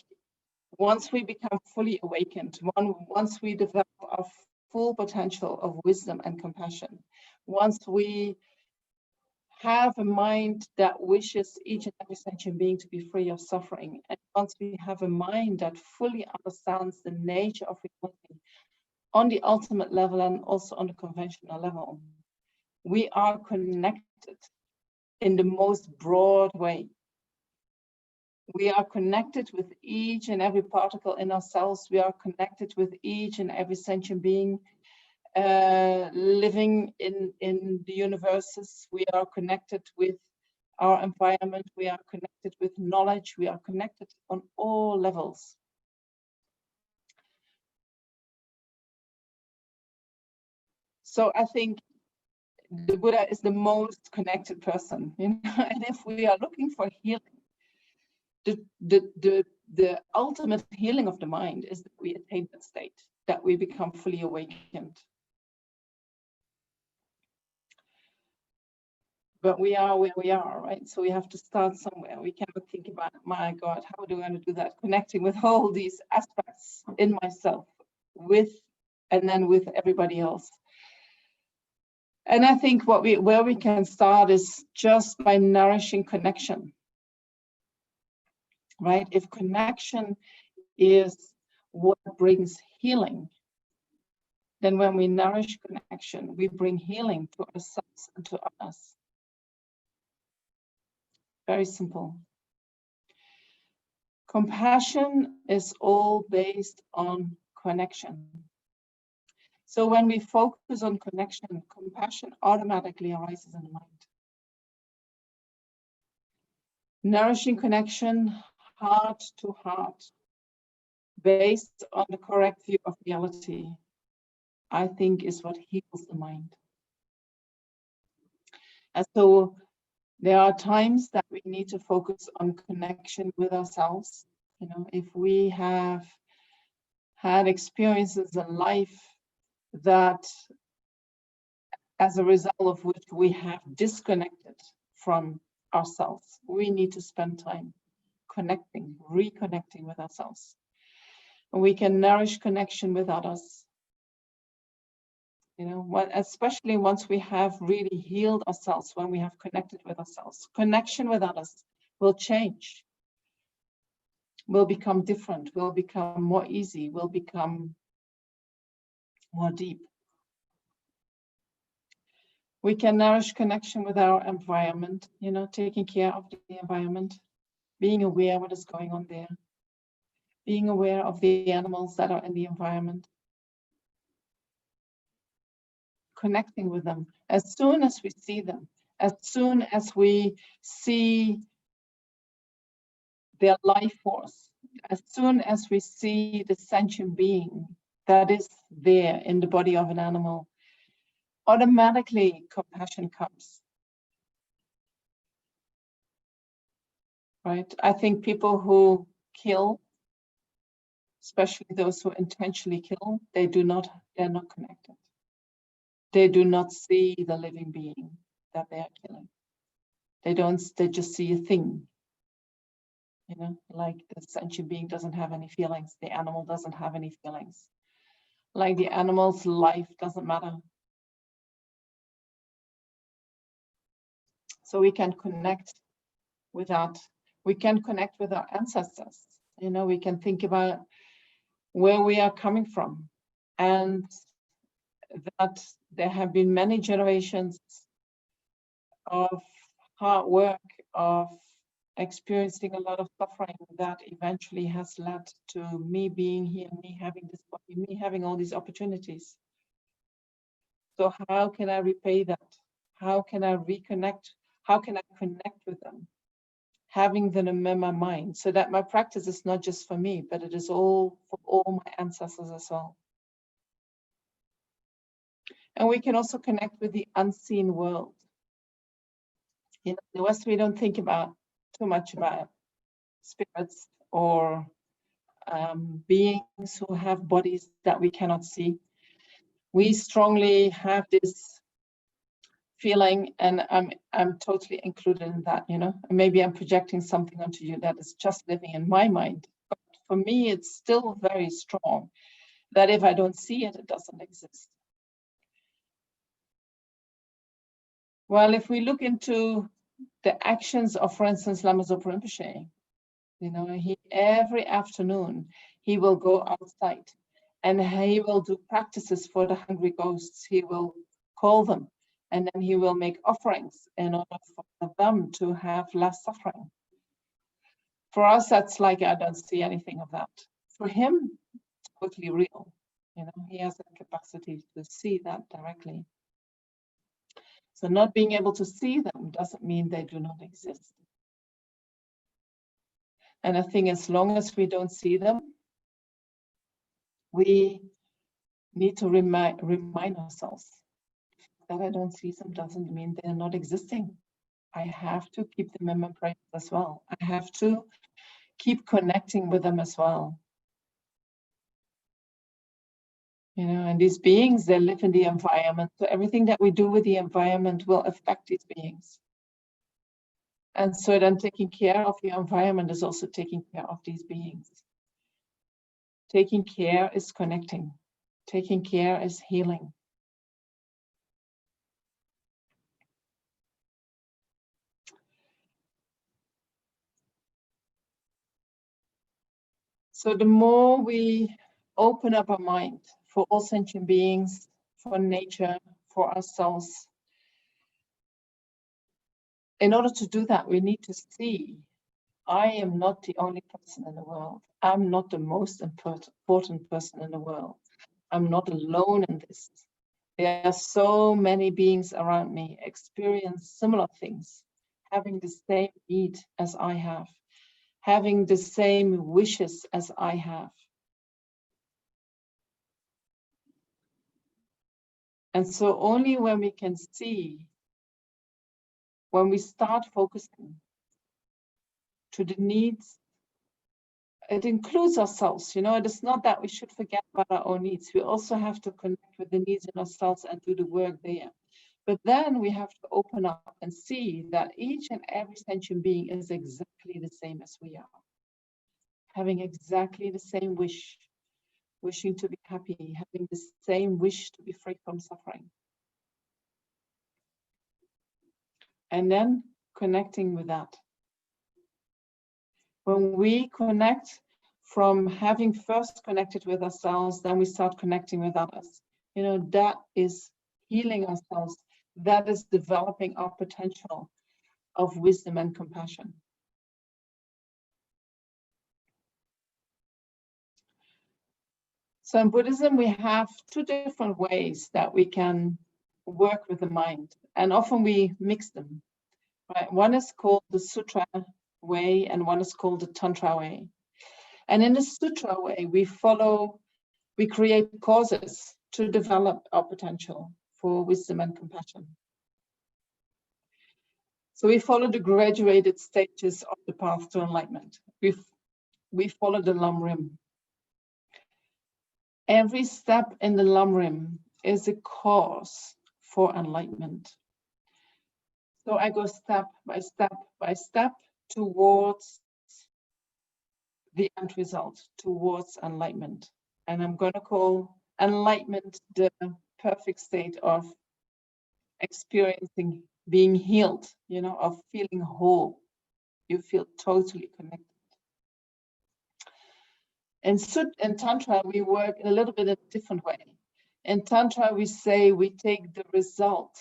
once we become fully awakened, once we develop our full potential of wisdom and compassion, once we have a mind that wishes each and every sentient being to be free of suffering, and once we have a mind that fully understands the nature of reality on the ultimate level and also on the conventional level, we are connected in the most broad way. We are connected with each and every particle in ourselves. We are connected with each and every sentient being living in the universes. We are connected with our environment. We are connected with knowledge. We are connected on all levels. So I think the Buddha is the most connected person, and if we are looking for healing, the ultimate healing of the mind is that we attain that state, that we become fully awakened. But we are where we are, right? So we have to start somewhere. We cannot think about, my God, how do I want to do that? Connecting with all these aspects in myself, and then with everybody else. And I think where we can start is just by nourishing connection, right? If connection is what brings healing, then when we nourish connection, we bring healing to ourselves and to others. Very simple. Compassion is all based on connection. So when we focus on connection, compassion automatically arises in the mind. Nourishing connection, heart to heart, based on the correct view of reality, I think is what heals the mind. And so there are times that we need to focus on connection with ourselves. If we have had experiences in life that, as a result of which we have disconnected from ourselves, we need to spend time reconnecting with ourselves. And we can nourish connection with others. Especially once we have really healed ourselves, when we have connected with ourselves, connection with others will change, will become different, will become more easy, will become more deep. We can nourish connection with our environment, taking care of the environment. being aware what is going on there, being aware of the animals that are in the environment, connecting with them as soon as we see them, as soon as we see their life force, as soon as we see the sentient being that is there in the body of an animal, automatically compassion comes. Right? I think people who kill, especially those who intentionally kill, they're not connected. They do not see the living being that they are killing. They just see a thing. You know, like the sentient being doesn't have any feelings. The animal doesn't have any feelings. Like the animal's life doesn't matter. So we can connect with that. We can connect with our ancestors. You know, we can think about where we are coming from, and that there have been many generations of hard work, of experiencing a lot of suffering that eventually has led to me being here, me having this body, me having all these opportunities. So how can I repay that? How can I reconnect? How can I connect with them? Having them in my mind, so that my practice is not just for me, but it is all for all my ancestors as well. And we can also connect with the unseen world. In the West, we don't think about too much about spirits or beings who have bodies that we cannot see. We strongly have this feeling, and I'm totally included in that, you know. Maybe I'm projecting something onto you that is just living in my mind. But for me, it's still very strong that if I don't see it, it doesn't exist. Well, if we look into the actions of, for instance, Lama Zopa Rinpoche, you know, every afternoon he will go outside and he will do practices for the hungry ghosts. He will call them, and then he will make offerings in order for them to have less suffering. For us, that's like, I don't see anything of that. For him, it's totally real. You know, he has the capacity to see that directly. So not being able to see them doesn't mean they do not exist. And I think as long as we don't see them, we need to remind ourselves that I don't see them doesn't mean they're not existing. I have to keep them in my presence as well. I have to keep connecting with them as well. You know, and these beings, they live in the environment. So everything that we do with the environment will affect these beings. And so then taking care of the environment is also taking care of these beings. Taking care is connecting. Taking care is healing. So the more we open up our mind for all sentient beings, for nature, for ourselves, in order to do that, we need to see, I am not the only person in the world. I'm not the most important person in the world. I'm not alone in this. There are so many beings around me experience similar things, having the same need as I have, having the same wishes as I have. And so only when we can see, when we start focusing to the needs, it includes ourselves, you know, it is not that we should forget about our own needs. We also have to connect with the needs in ourselves and do the work there. But then we have to open up and see that each and every sentient being is exactly the same as we are. Having exactly the same wish, wishing to be happy, having the same wish to be free from suffering. And then connecting with that. When we connect from having first connected with ourselves, then we start connecting with others. You know, that is healing ourselves. That is developing our potential of wisdom and compassion. So in Buddhism, we have two different ways that we can work with the mind, and often we mix them. Right? One is called the Sutra way, and one is called the Tantra way. And in the Sutra way, we create causes to develop our potential for wisdom and compassion. So we follow the graduated stages of the path to enlightenment. We follow the Lamrim. Every step in the Lamrim is a cause for enlightenment. So I go step by step by step towards the end result, towards enlightenment. And I'm going to call enlightenment the perfect state of experiencing being healed, you know, of feeling whole. You feel totally connected. In Tantra, we work in a little bit of a different way. In Tantra, we say we take the result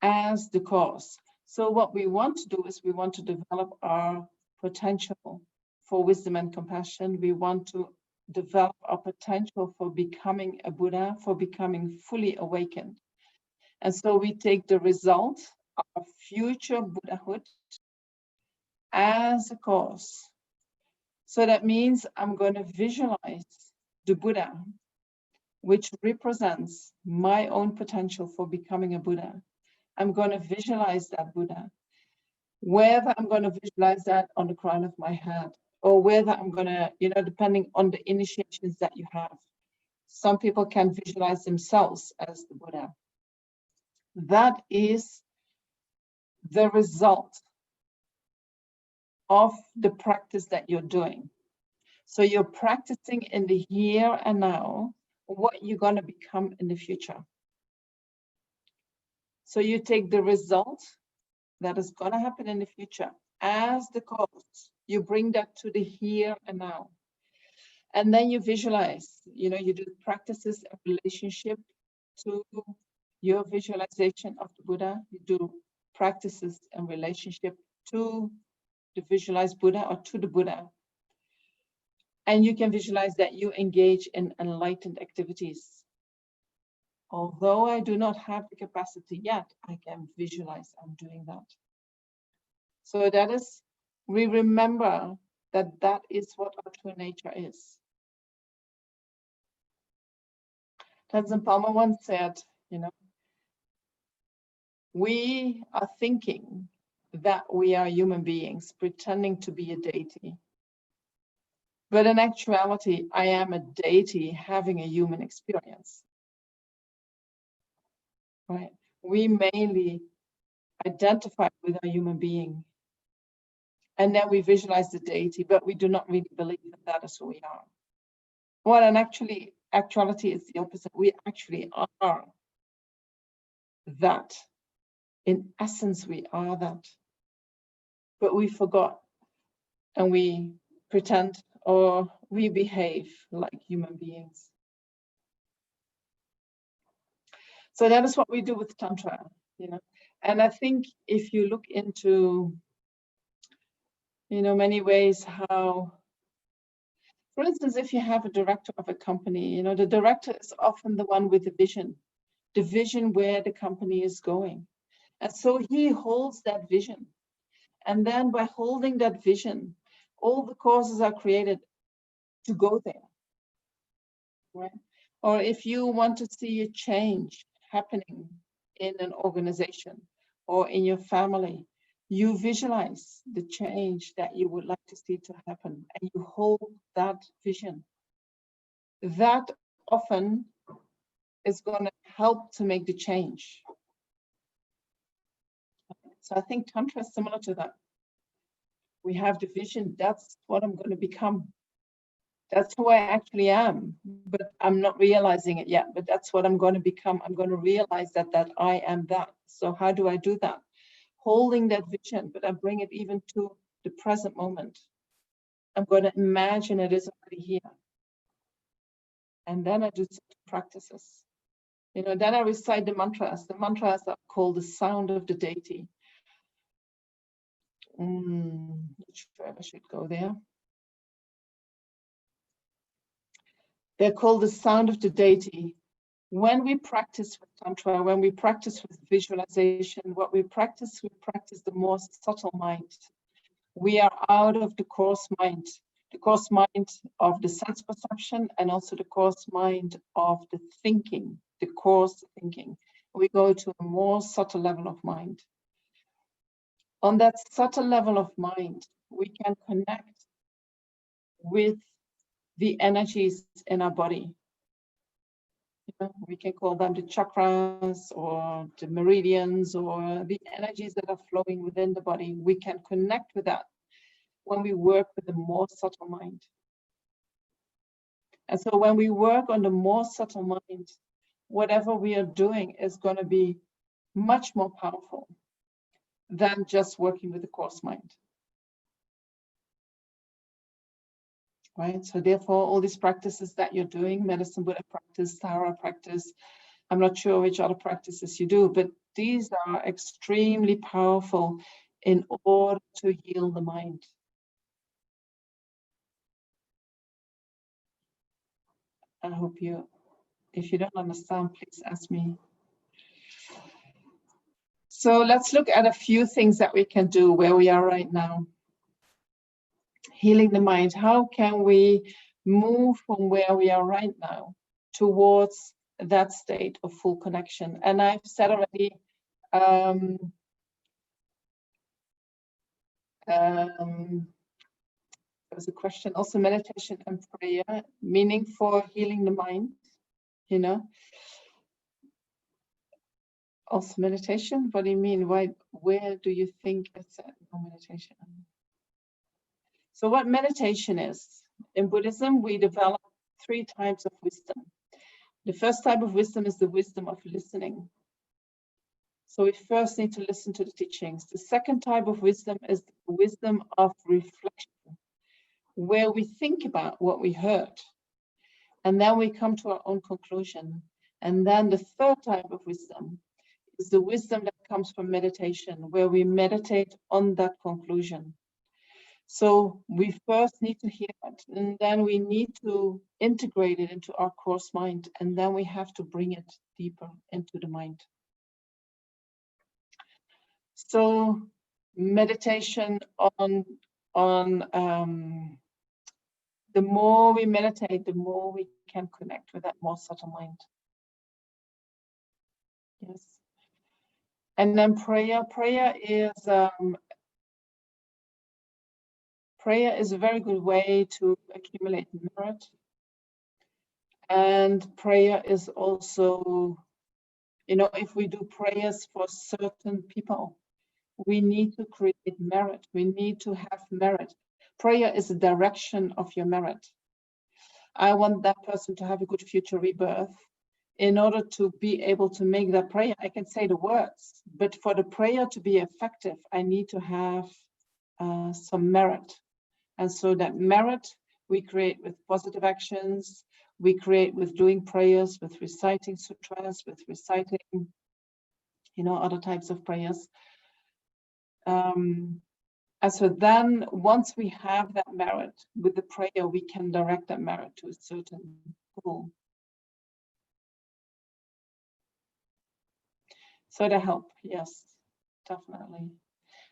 as the cause. So what we want to do is we want to develop our potential for wisdom and compassion. We want to develop our potential for becoming a Buddha, for becoming fully awakened. And so we take the result of future Buddhahood as a cause. So that means I'm going to visualize the Buddha, which represents my own potential for becoming a Buddha. I'm going to visualize that Buddha, whether I'm going to visualize that on the crown of my head, or whether I'm going to, you know, depending on the initiations that you have. Some people can visualize themselves as the Buddha. That is the result of the practice that you're doing. So you're practicing in the here and now what you're going to become in the future. So you take the result that is going to happen in the future as the cause. You bring that to the here and now. And then you visualize, you know, you do practices in relationship to your visualization of the Buddha. You do practices in relationship to the visualized Buddha or to the Buddha. And you can visualize that you engage in enlightened activities. Although I do not have the capacity yet, I can visualize I'm doing that. So that is, we remember that that is what our true nature is. Tenzin Palmo once said, you know, we are thinking that we are human beings pretending to be a deity. But in actuality, I am a deity having a human experience. Right? We mainly identify with our human being. And then we visualize the deity, but we do not really believe that that is who we are. Well, and actuality is the opposite. We actually are that. In essence, we are that. But we forgot and we pretend or we behave like human beings. So that is what we do with Tantra, you know. And I think if you look into, you know, many ways how, for instance, if you have a director of a company, you know, the director is often the one with the vision where the company is going. And so he holds that vision. And then by holding that vision, all the causes are created to go there. Right? Or if you want to see a change happening in an organization or in your family, you visualize the change that you would like to see to happen and you hold that vision. That often is going to help to make the change. So I think Tantra is similar to that. We have the vision, that's what I'm going to become. That's who I actually am, but I'm not realizing it yet, but that's what I'm going to become. I'm going to realize that I am that. So how do I do that? Holding that vision, but I bring it even to the present moment. I'm going to imagine it is already here. And then I do practices. You know, then I recite the mantras. The mantras are called the sound of the deity. Not sure if I should go there. They're called the sound of the deity. When we practice with Tantra, when we practice with visualization, what we practice the more subtle mind. We are out of the coarse mind of the sense perception, and also the coarse mind of the thinking, the coarse thinking. We go to a more subtle level of mind. On that subtle level of mind, we can connect with the energies in our body. We can call them the chakras or the meridians or the energies that are flowing within the body. We can connect with that when we work with the more subtle mind. And so when we work on the more subtle mind, whatever we are doing is going to be much more powerful than just working with the coarse mind. Right? So therefore, all these practices that you're doing, Medicine Buddha practice, Tara practice, I'm not sure which other practices you do, but these are extremely powerful in order to heal the mind. I hope you, if you don't understand, please ask me. So let's look at a few things that we can do where we are right now. Healing the mind. How can we move from where we are right now towards that state of full connection? And I've said already, there's a question, also meditation and prayer, meaning for healing the mind, you know. Also meditation, what do you mean? Why, where do you think it's meditation? So what meditation is, in Buddhism, we develop 3 types of wisdom. The first type of wisdom is the wisdom of listening. So we first need to listen to the teachings. The second type of wisdom is the wisdom of reflection, where we think about what we heard, and then we come to our own conclusion. And then the third type of wisdom is the wisdom that comes from meditation, where we meditate on that conclusion. So we first need to hear it, and then we need to integrate it into our coarse mind, and then we have to bring it deeper into the mind. So meditation on the more we meditate, the more we can connect with that more subtle mind. Yes. And then prayer is a very good way to accumulate merit. And prayer is also, you know, if we do prayers for certain people, we need to create merit. We need to have merit. Prayer is a direction of your merit. I want that person to have a good future rebirth. In order to be able to make that prayer, I can say the words, but for the prayer to be effective, I need to have some merit. And so that merit we create with positive actions, we create with doing prayers, with reciting sutras, with reciting, you know, other types of prayers. And so then once we have that merit with the prayer, we can direct that merit to a certain goal. So to help, yes, definitely.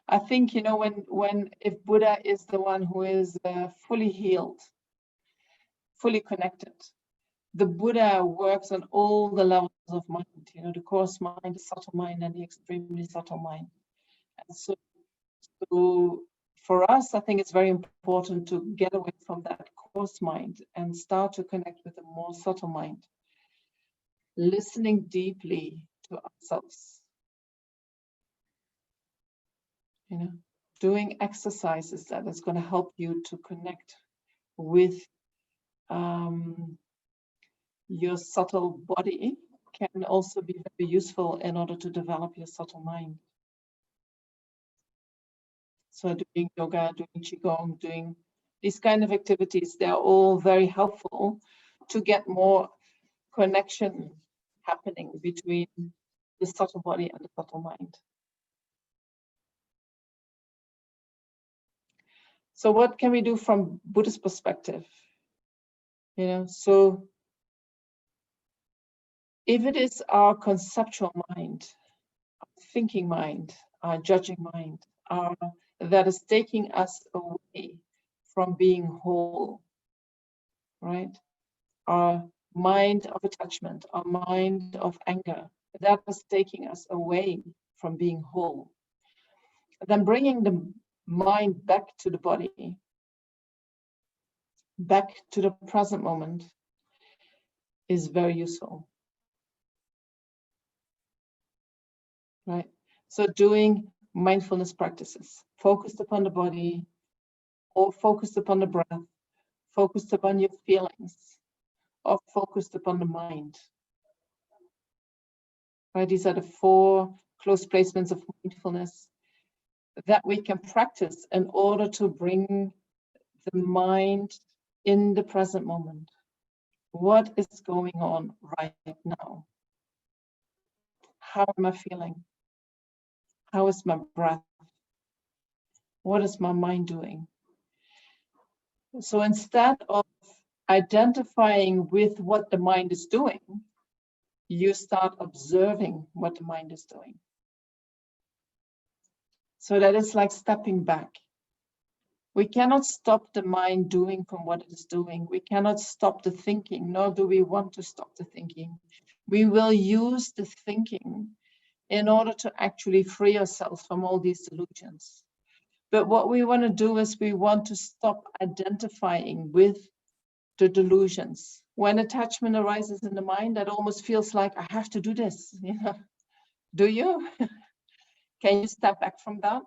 I think, you know, if Buddha is the one who is fully healed, fully connected, the Buddha works on all the levels of mind, you know, the coarse mind, the subtle mind, and the extremely subtle mind. And so for us, I think it's very important to get away from that coarse mind and start to connect with the more subtle mind, listening deeply to ourselves. You know, doing exercises that is going to help you to connect with your subtle body can also be very useful in order to develop your subtle mind. So doing yoga, doing qigong, doing these kind of activities, they're all very helpful to get more connection happening between the subtle body and the subtle mind. So what can we do from Buddhist perspective? You know, so If it is our conceptual mind, our thinking mind, our judging mind, that is taking us away from being whole, right? Our mind of attachment, our mind of anger, that is taking us away from being whole. Then bringing the mind back to the body, back to the present moment, is very useful, right? So doing mindfulness practices focused upon the body or focused upon the breath, focused upon your feelings, or focused upon the mind, right? These are the 4 close placements of mindfulness that we can practice in order to bring the mind in the present moment. What is going on right now? How am I feeling? How is my breath? What is my mind doing? So instead of identifying with what the mind is doing, you start observing what the mind is doing. So that is like stepping back. We cannot stop the mind doing from what it is doing. We cannot stop the thinking, nor do we want to stop the thinking. We will use the thinking in order to actually free ourselves from all these delusions. But what we want to do is we want to stop identifying with the delusions. When attachment arises in the mind, that almost feels like I have to do this. You know? Do you? Can you step back from that?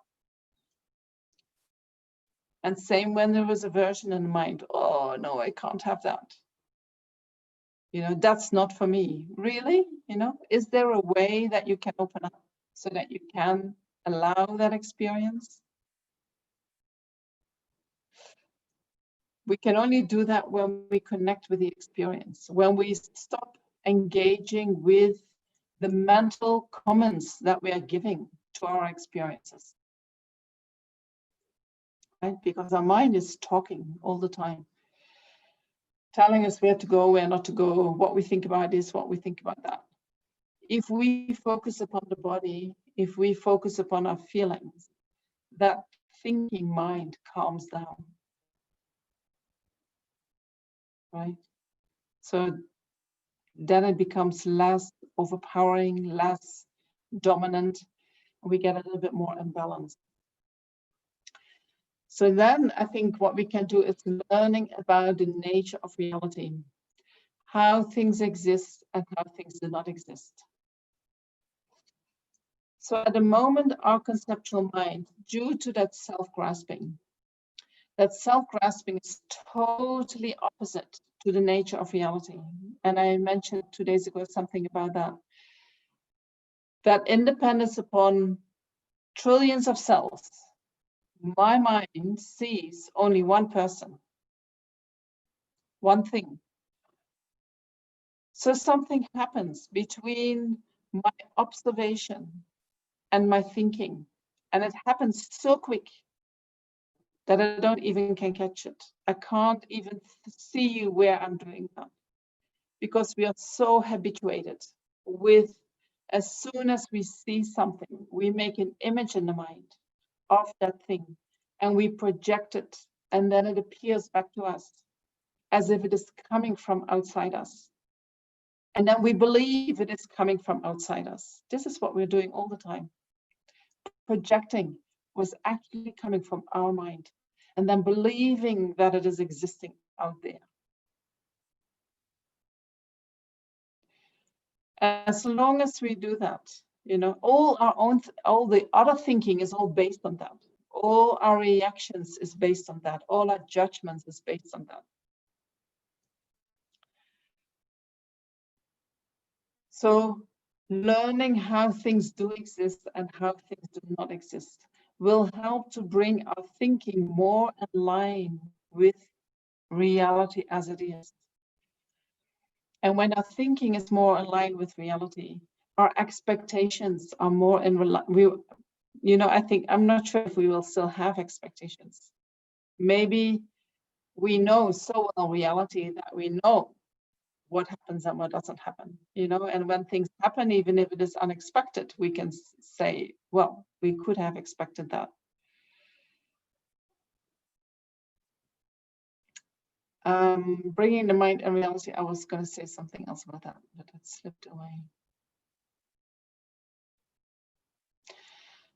And same when there was aversion in the mind. Oh no, I can't have that. You know, that's not for me. Really? You know, is there a way that you can open up so that you can allow that experience? We can only do that when we connect with the experience, when we stop engaging with the mental comments that we are giving to our experiences. Right? Because our mind is talking all the time, telling us where to go, where not to go, what we think about this, what we think about that. If we focus upon the body, if we focus upon our feelings, that thinking mind calms down. Right? So then it becomes less overpowering, less dominant, and we get a little bit more imbalanced. So then I think what we can do is learning about the nature of reality, how things exist and how things do not exist. So at the moment, our conceptual mind, due to that self-grasping is totally opposite to the nature of reality. And I mentioned 2 days ago something about that. That independence upon trillions of cells, my mind sees only one person, one thing. So something happens between my observation and my thinking, and it happens so quick that I don't even can catch it. I can't even see where I'm doing that, because we are so habituated with, as soon as we see something, we make an image in the mind of that thing and we project it, and then it appears back to us as if it is coming from outside us. And then we believe it is coming from outside us. This is what we're doing all the time. Projecting was actually coming from our mind, and then believing that it is existing out there. As long as we do that, you know, all the other thinking is all based on that. All our reactions is based on that. All our judgments is based on that. So learning how things do exist and how things do not exist will help to bring our thinking more in line with reality as it is. And when our thinking is more in line with reality, our expectations are more in you know, I think, I'm not sure if we will still have expectations. Maybe we know so well reality that we know what happens and what doesn't happen, you know, and when things happen, even if it is unexpected, we can say, well, we could have expected that. Bringing the mind and reality, I was going to say something else about that, but it slipped away.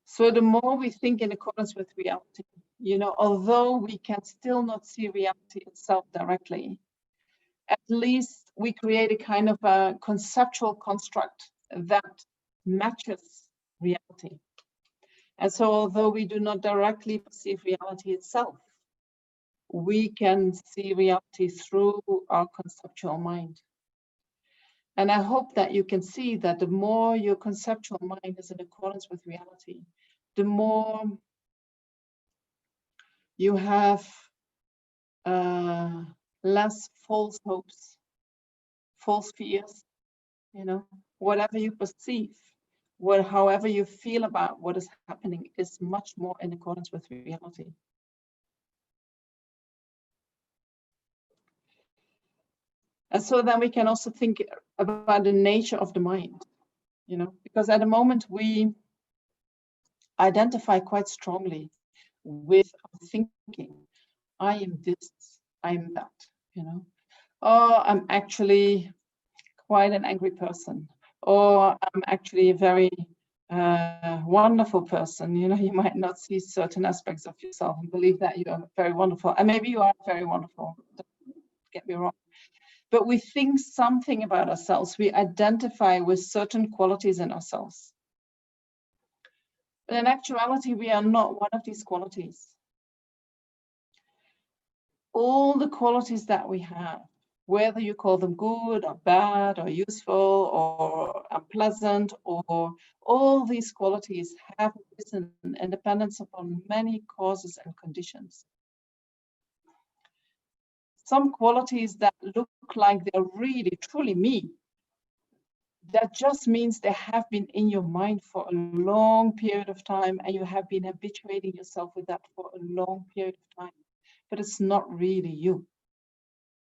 So the more we think in accordance with reality, you know, although we can still not see reality itself directly, at least we create a kind of a conceptual construct that matches reality. And so although we do not directly perceive reality itself, we can see reality through our conceptual mind. And I hope that you can see that the more your conceptual mind is in accordance with reality, the more you have less false hopes, false fears, you know, whatever you perceive, however you feel about what is happening is much more in accordance with reality. And so then we can also think about the nature of the mind, you know, because at the moment we identify quite strongly with our thinking. I am this, I am that, you know. Oh, I'm actually quite an angry person, or I'm actually a very wonderful person. You know, you might not see certain aspects of yourself and believe that you are very wonderful, and maybe you are very wonderful, don't get me wrong. But we think something about ourselves. We identify with certain qualities in ourselves. But in actuality, we are not one of these qualities. All the qualities that we have, whether you call them good or bad or useful or unpleasant, or all these qualities have arisen in dependence upon many causes and conditions. Some qualities that look like they're really, truly me, that just means they have been in your mind for a long period of time, and you have been habituating yourself with that for a long period of time. But it's not really you.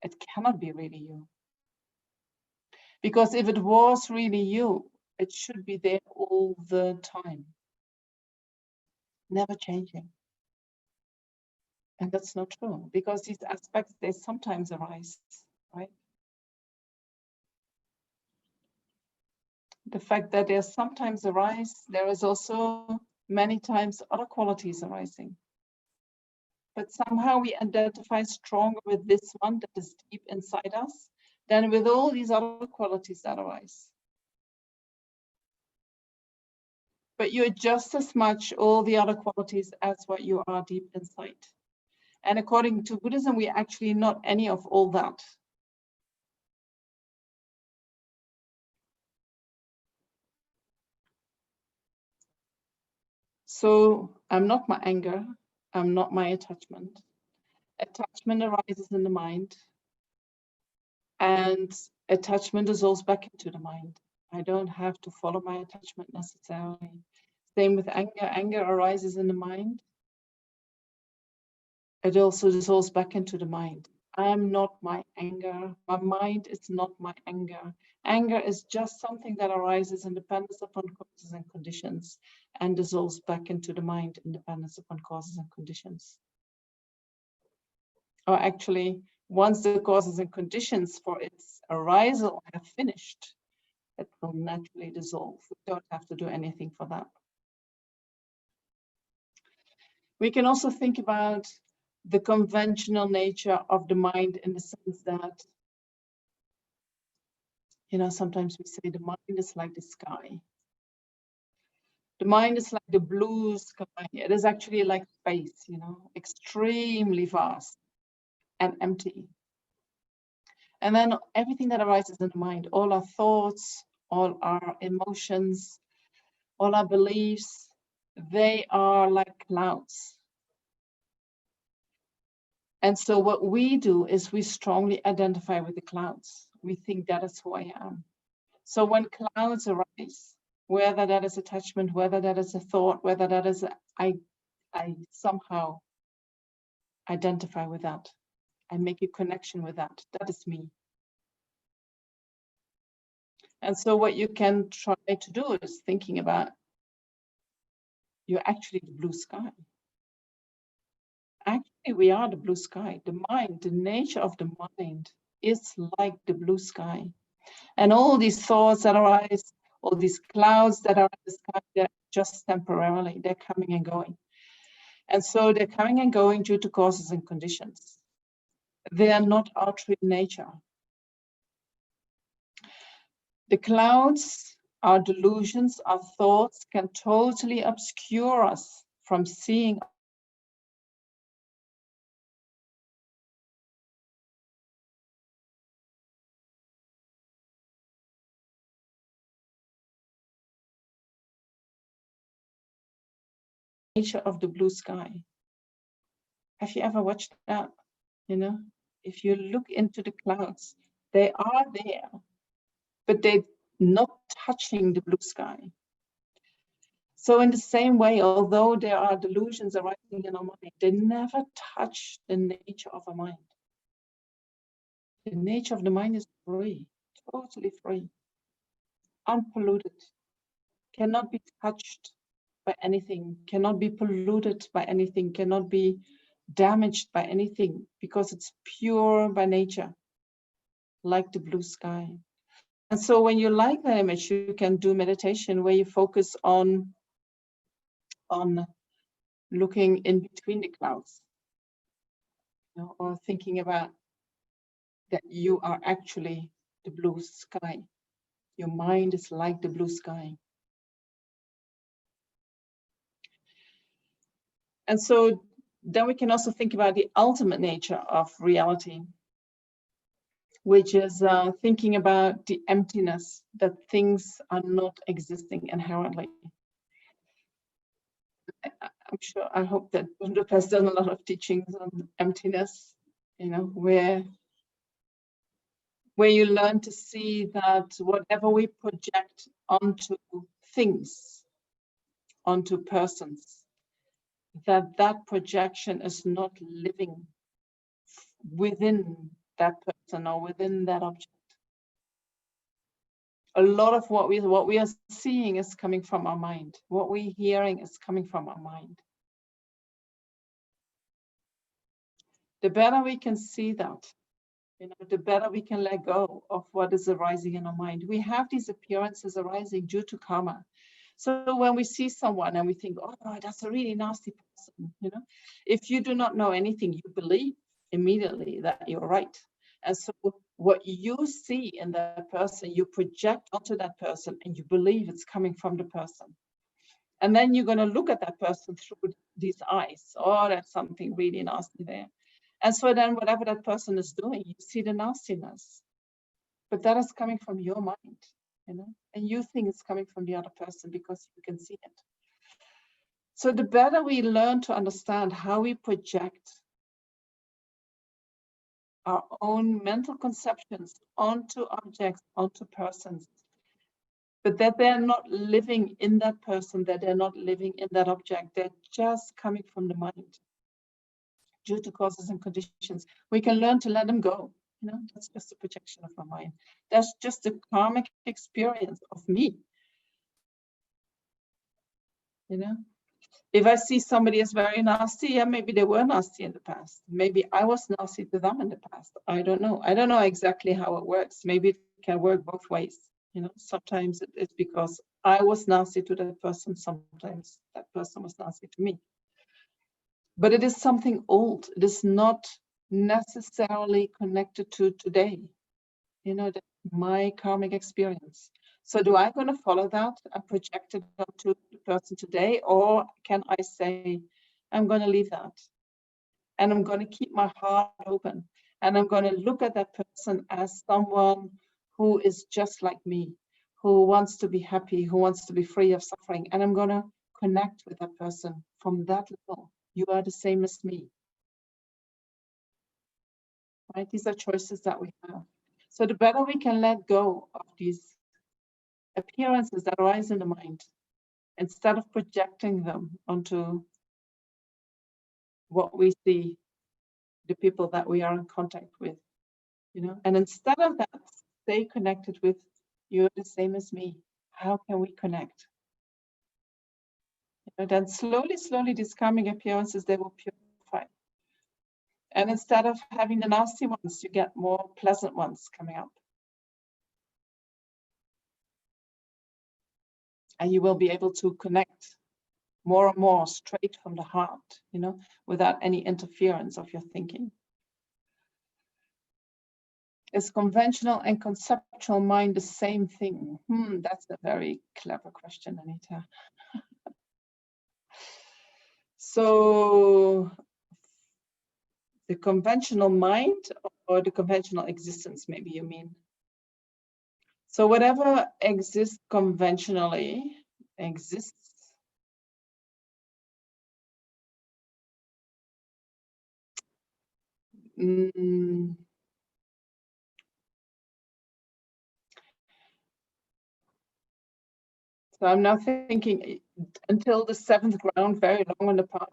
It cannot be really you. Because if it was really you, it should be there all the time, never changing. And that's not true, because these aspects, they sometimes arise, right? The fact that they sometimes arise, there is also many times other qualities arising. But somehow we identify stronger with this one that is deep inside us than with all these other qualities that arise. But you're just as much all the other qualities as what you are deep inside. And according to Buddhism, we're actually not any of all that. So I'm not my anger, I'm not my attachment. Attachment arises in the mind, and attachment dissolves back into the mind. I don't have to follow my attachment necessarily. Same with anger. Anger arises in the mind. It also dissolves back into the mind. I am not my anger. My mind is not my anger. Anger is just something that arises in dependence upon causes and conditions and dissolves back into the mind in dependence upon causes and conditions. Or actually, once the causes and conditions for its arisal have finished, it will naturally dissolve. We don't have to do anything for that. We can also think about the conventional nature of the mind in the sense that, you know, sometimes we say the mind is like the sky. The mind is like the blue sky. It is actually like space, you know, extremely vast and empty. And then everything that arises in the mind, all our thoughts, all our emotions, all our beliefs, they are like clouds. And so what we do is we strongly identify with the clouds. We think that is who I am. So when clouds arise, whether that is attachment, whether that is a thought, whether that is I somehow identify with that. I make a connection with that. That is me. And so what you can try to do is thinking about, you're actually the blue sky. Actually, we are the blue sky. The mind, the nature of the mind is like the blue sky. And all these thoughts that arise, all these clouds that are in the sky, they're just temporarily, they're coming and going. And so they're coming and going due to causes and conditions. They are not our true nature. The clouds, our delusions, our thoughts can totally obscure us from seeing the nature of the blue sky. Have you ever watched that? You know, if you look into the clouds, they are there, but they're not touching the blue sky. So in the same way, although there are delusions arising in our mind, they never touch the nature of our mind. The nature of the mind is free, totally free, unpolluted, cannot be touched by anything, cannot be polluted by anything, cannot be damaged by anything, because it's pure by nature, like the blue sky. And so when you like that image, you can do meditation where you focus on looking in between the clouds, you know, or thinking about that you are actually the blue sky. Your mind is like the blue sky. And so then we can also think about the ultimate nature of reality, which is thinking about the emptiness, that things are not existing inherently. I'm sure, I hope that Gundrup has done a lot of teachings on emptiness, you know, where you learn to see that whatever we project onto things, onto persons, that projection is not living within that person or within that object. A lot of what we are seeing is coming from our mind. What we're hearing is coming from our mind. The better we can see that, you know, the better we can let go of what is arising in our mind. We have these appearances arising due to karma. So when we see someone and we think, oh, that's a really nasty person, you know, if you do not know anything, you believe immediately that you're right. And so what you see in that person, you project onto that person and you believe it's coming from the person. And then you're going to look at that person through these eyes. Oh, that's something really nasty there. And so then whatever that person is doing, you see the nastiness. But that is coming from your mind, you know, and you think it's coming from the other person because you can see it. So the better we learn to understand how we project our own mental conceptions onto objects, onto persons, but that they're not living in that person, that they're not living in that object, they're just coming from the mind due to causes and conditions. We can learn to let them go. You know, that's just a projection of my mind. That's just a karmic experience of me. You know, if I see somebody as very nasty, yeah, maybe they were nasty in the past. Maybe I was nasty to them in the past. I don't know. I don't know exactly how it works. Maybe it can work both ways. You know, sometimes it's because I was nasty to that person. Sometimes that person was nasty to me. But it is something old. It is not necessarily connected to today. You know, my karmic experience. So do I going to follow that and project it onto the person today? Or can I say, I'm going to leave that. And I'm going to keep my heart open. And I'm going to look at that person as someone who is just like me, who wants to be happy, who wants to be free of suffering. And I'm going to connect with that person from that level. You are the same as me. Right? These are choices that we have. So the better we can let go of these appearances that arise in the mind, instead of projecting them onto what we see, the people that we are in contact with, you know, and instead of that, stay connected with You're the same as me. How can we connect? And then slowly, slowly, these karmic appearances, they will purify. And instead of having the nasty ones, you get more pleasant ones coming up. And you will be able to connect more and more straight from the heart, you know, without any interference of your thinking. Is conventional and conceptual mind the same thing? That's a very clever question, Anita. So the conventional mind or the conventional existence, maybe you mean? So whatever exists conventionally exists. So I'm now thinking until the seventh ground, very long on the path,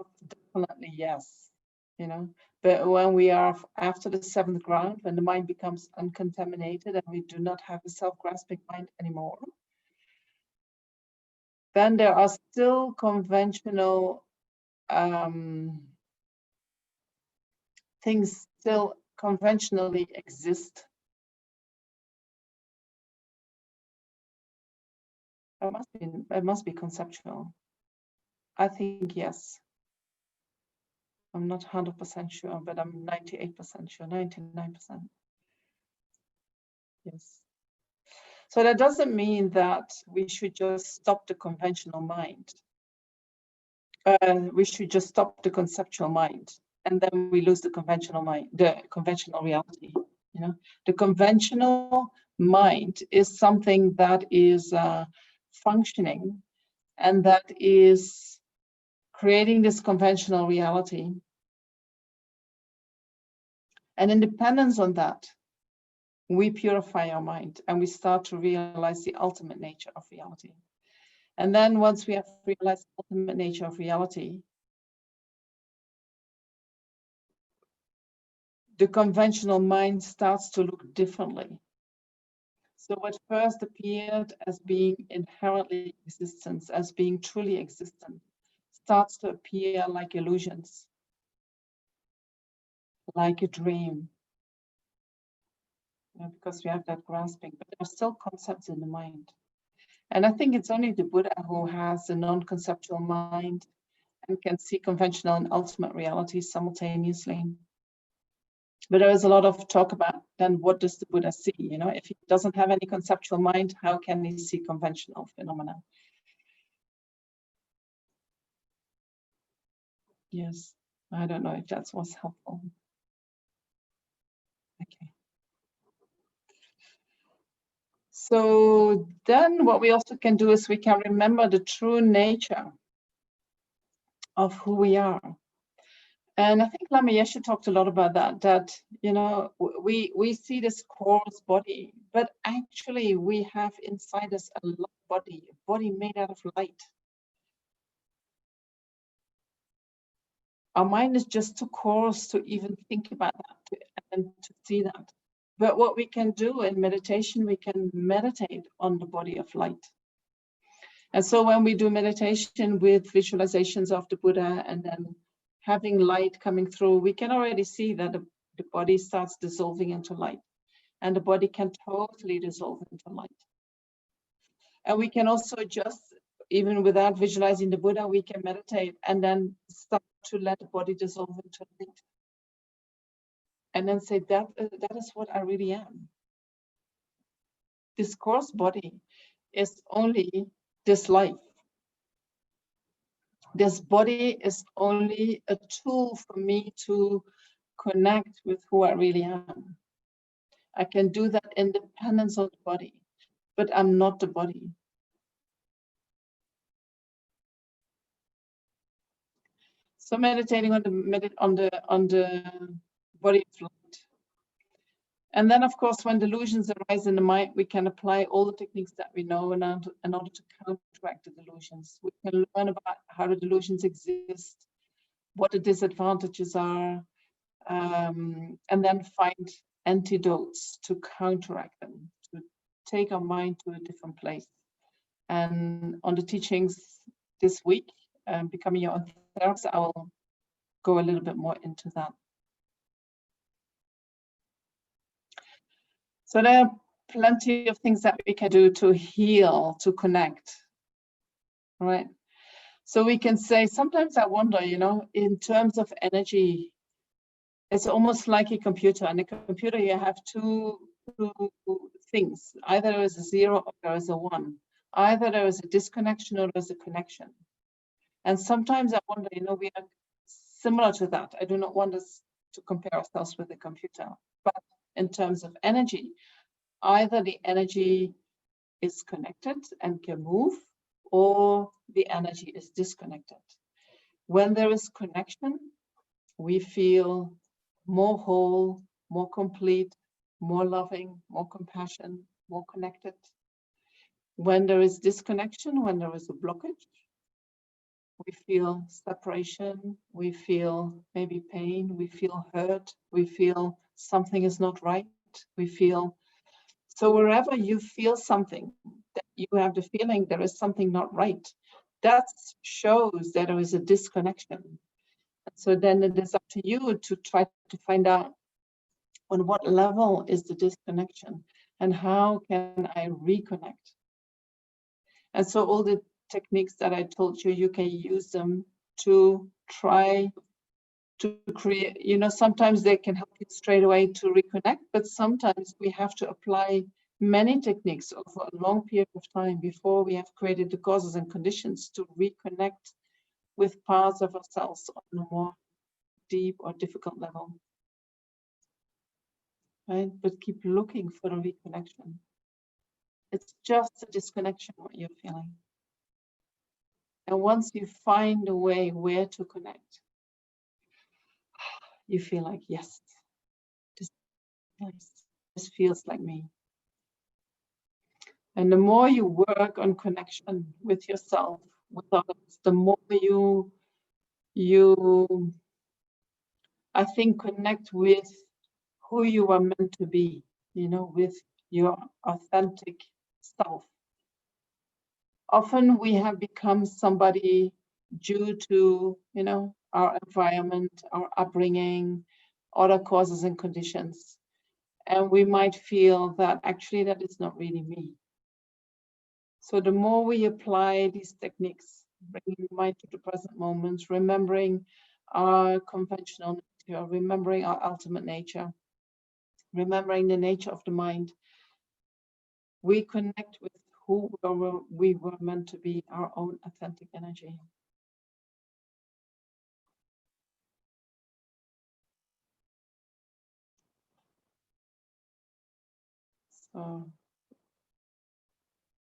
definitely yes, you know. But when we are after the seventh ground, when the mind becomes uncontaminated and we do not have a self-grasping mind anymore, then there are still conventional things still conventionally exist. It must be conceptual. I think yes. I'm not 100% sure, but I'm 98% sure, 99%. Yes. So that doesn't mean that we should just stop the conventional mind. We should just stop the conceptual mind, and then we lose the conventional mind, the conventional reality. You know, the conventional mind is something that is functioning, and that is creating this conventional reality. And in dependence on that, we purify our mind and we start to realize the ultimate nature of reality. And then once we have realized the ultimate nature of reality, the conventional mind starts to look differently. So what first appeared as being inherently existence, as being truly existent, starts to appear like illusions, like a dream. You know, because we have that grasping, but there are still concepts in the mind. And I think it's only the Buddha who has a non-conceptual mind and can see conventional and ultimate reality simultaneously. But there is a lot of talk about then what does the Buddha see? You know, if he doesn't have any conceptual mind, how can he see conventional phenomena? Yes, I don't know if that was helpful. Okay. So then what we also can do is we can remember the true nature of who we are. And I think Lama Yeshe talked a lot about that, you know, we see this coarse body, but actually we have inside us a body made out of light. Our mind is just too coarse to even think about that and to see that. But what we can do in meditation, we can meditate on the body of light. And so when we do meditation with visualizations of the Buddha and then having light coming through, we can already see that the body starts dissolving into light, and the body can totally dissolve into light. And we can also just, even without visualizing the Buddha, we can meditate and then start to let the body dissolve into light. And then say that is what I really am. This coarse body is only this life. This body is only a tool for me to connect with who I really am. I can do that independence of the body, but I'm not the body. So meditating on the body of light. And then, of course, when delusions arise in the mind, we can apply all the techniques that we know in order to counteract the delusions. We can learn about how the delusions exist, what the disadvantages are, and then find antidotes to counteract them, take our mind to a different place. And on the teachings this week, Becoming Your Own Therapist, I will go a little bit more into that. So there are plenty of things that we can do to heal, to connect, right? So we can say, sometimes I wonder, you know, in terms of energy, it's almost like a computer. And a computer, you have two things. Either there is a 0 or there is a 1. Either there is a disconnection or there is a connection. And sometimes I wonder, you know, we are similar to that. I do not want us to compare ourselves with a computer. But in terms of energy, either the energy is connected and can move, or the energy is disconnected. When there is connection, we feel more whole, more complete, more loving, more compassion, more connected. When there is disconnection, when there is a blockage, we feel separation, we feel maybe pain, we feel hurt, we feel something is not right, we feel. So wherever you feel something, that you have the feeling there is something not right, that shows that there is a disconnection. So then it is up to you to try to find out on what level is the disconnection and how can I reconnect. And so all the techniques that I told you, you can use them to try to create, you know, sometimes they can help you straight away to reconnect, but sometimes we have to apply many techniques over a long period of time before we have created the causes and conditions to reconnect with parts of ourselves on a more deep or difficult level. Right? But keep looking for the reconnection. It's just a disconnection what you're feeling. And once you find a way where to connect, you feel like, yes, this feels like me. And the more you work on connection with yourself, with others, the more you I think connect with who you are meant to be, you know, with your authentic self. Often we have become somebody due to, you know, our environment, our upbringing, other causes and conditions. And we might feel that actually that is not really me. So the more we apply these techniques, bringing mind to the present moment, remembering our conventional nature, remembering our ultimate nature, remembering the nature of the mind, we connect with who we were meant to be, our own authentic energy. So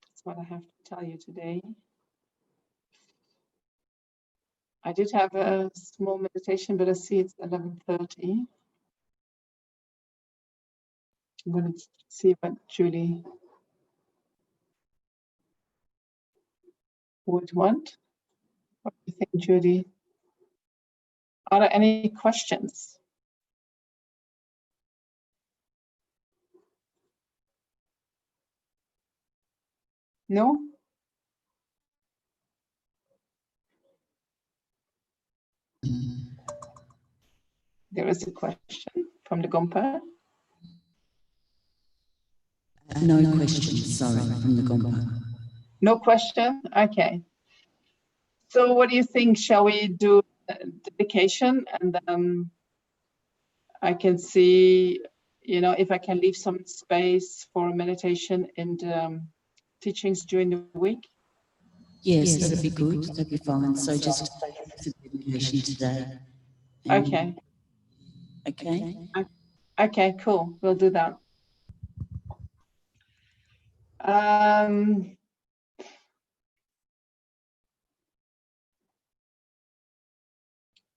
that's what I have to tell you today. I did have a small meditation, but I see it's 11:30. I'm going to see what Julie would want. What do you think, Judy? Are there any questions? No? There is a question from the Gompa. No questions, sorry, from the Gompa. No question? Okay. So what do you think? Shall we do dedication? And I can see, you know, if I can leave some space for meditation in the teachings during the week. Yes, that'd be good, that'd be fine. So just some dedication today. Okay. Okay. Okay, cool. We'll do that.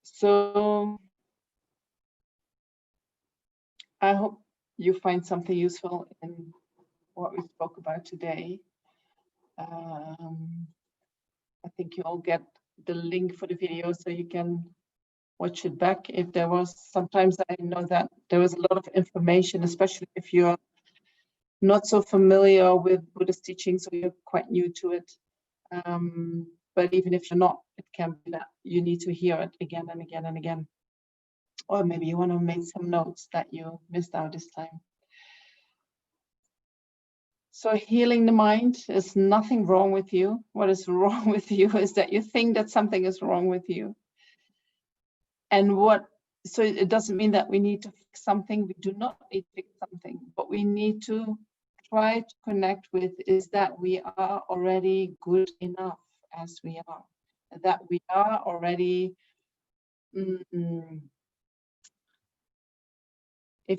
So I hope you find something useful in what we spoke about today. I think you all get the link for the video so you can watch it back. If there was, sometimes I know that there was a lot of information, especially if you're not so familiar with Buddhist teachings, so you're quite new to it. But even if you're not, it can be that you need to hear it again and again and again. Or maybe you want to make some notes that you missed out this time. So healing the mind is nothing wrong with you. What is wrong with you is that you think that something is wrong with you. And so it doesn't mean that we need to fix something. We do not need to fix something. What we need to try to connect with is that we are already good enough as we are. That we are already, if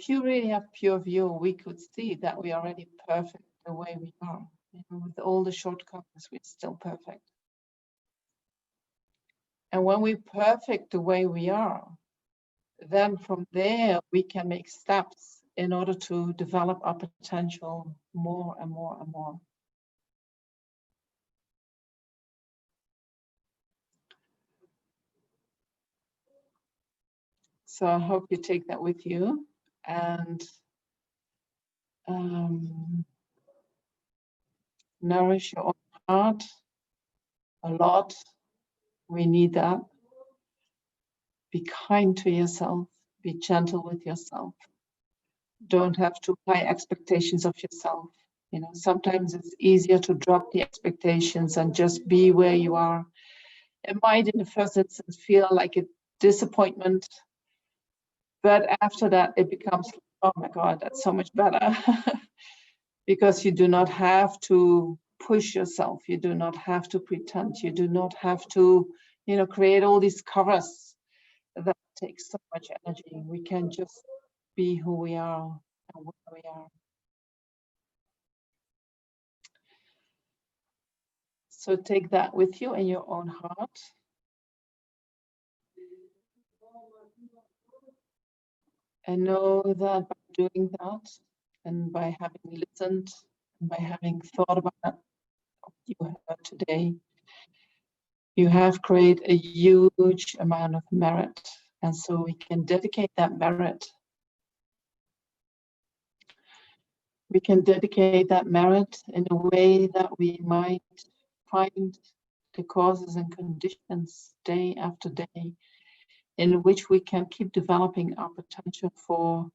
you really have pure view, we could see that we are already perfect the way we are. You know, with all the shortcomings, we're still perfect. And when we're perfect the way we are, then from there we can make steps in order to develop our potential more and more and more. So I hope you take that with you and nourish your own heart a lot. We need that. Be kind to yourself. Be gentle with yourself. Don't have too high expectations of yourself. You know, sometimes it's easier to drop the expectations and just be where you are. It might, in the first instance, feel like a disappointment, but after that, it becomes, oh my God, that's so much better. Because you do not have to push yourself. You do not have to pretend. You do not have to, you know, create all these covers that take so much energy. We can just be who we are and where we are. So take that with you in your own heart. And know that by doing that, and by having listened, and by having thought about what you heard today, you have created a huge amount of merit. And so we can dedicate that merit. We can dedicate that merit in a way that we might find the causes and conditions day after day in which we can keep developing our potential for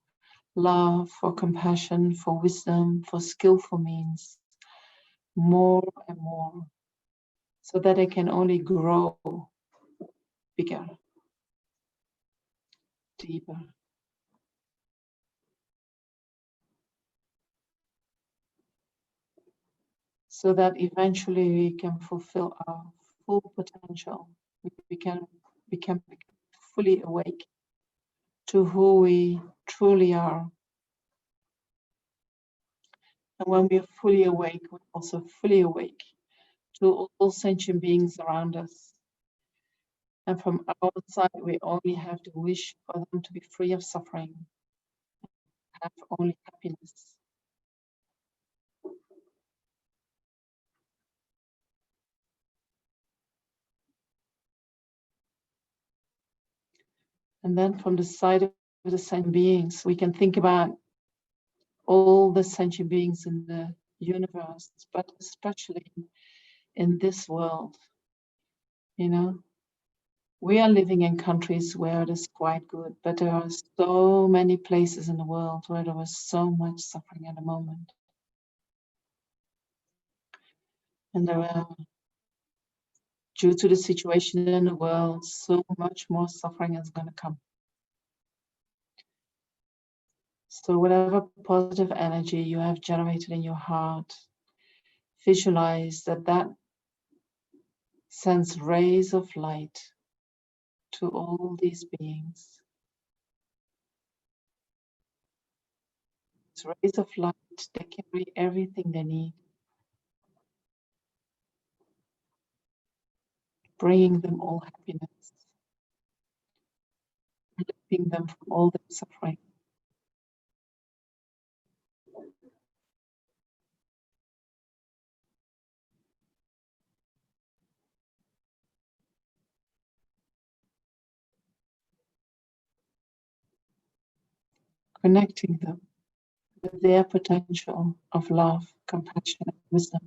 love, for compassion, for wisdom, for skillful means, more and more, so that it can only grow bigger, deeper. So that eventually we can fulfill our full potential. We can become fully awake to who we truly are. And when we are fully awake, we're also fully awake to all sentient beings around us. And from our side, we only have to wish for them to be free of suffering, have only happiness. And then from the side of the sentient beings, we can think about all the sentient beings in the universe, but especially in this world. You know, we are living in countries where it is quite good, but there are so many places in the world where there is so much suffering at the moment. And there are, due to the situation in the world, so much more suffering is going to come. So whatever positive energy you have generated in your heart, visualize that sends rays of light to all these beings. It's rays of light that carry everything they need, bringing them all happiness, lifting them from all their suffering. Connecting them with their potential of love, compassion, and wisdom.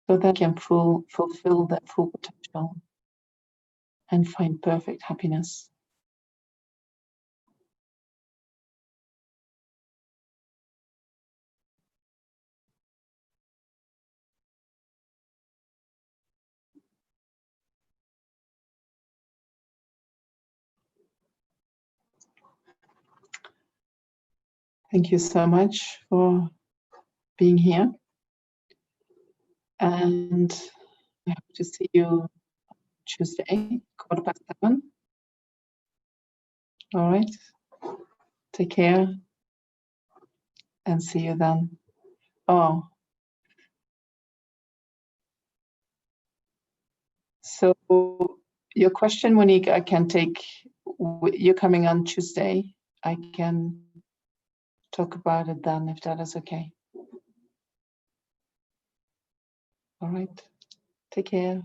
So they can fulfill their full potential and find perfect happiness. Thank you so much for being here. And I hope to see you Tuesday, 7:15. All right. Take care and see you then. Oh, so your question, Monique, I can take. You're coming on Tuesday. I can talk about it then, if that is okay. All right. Take care.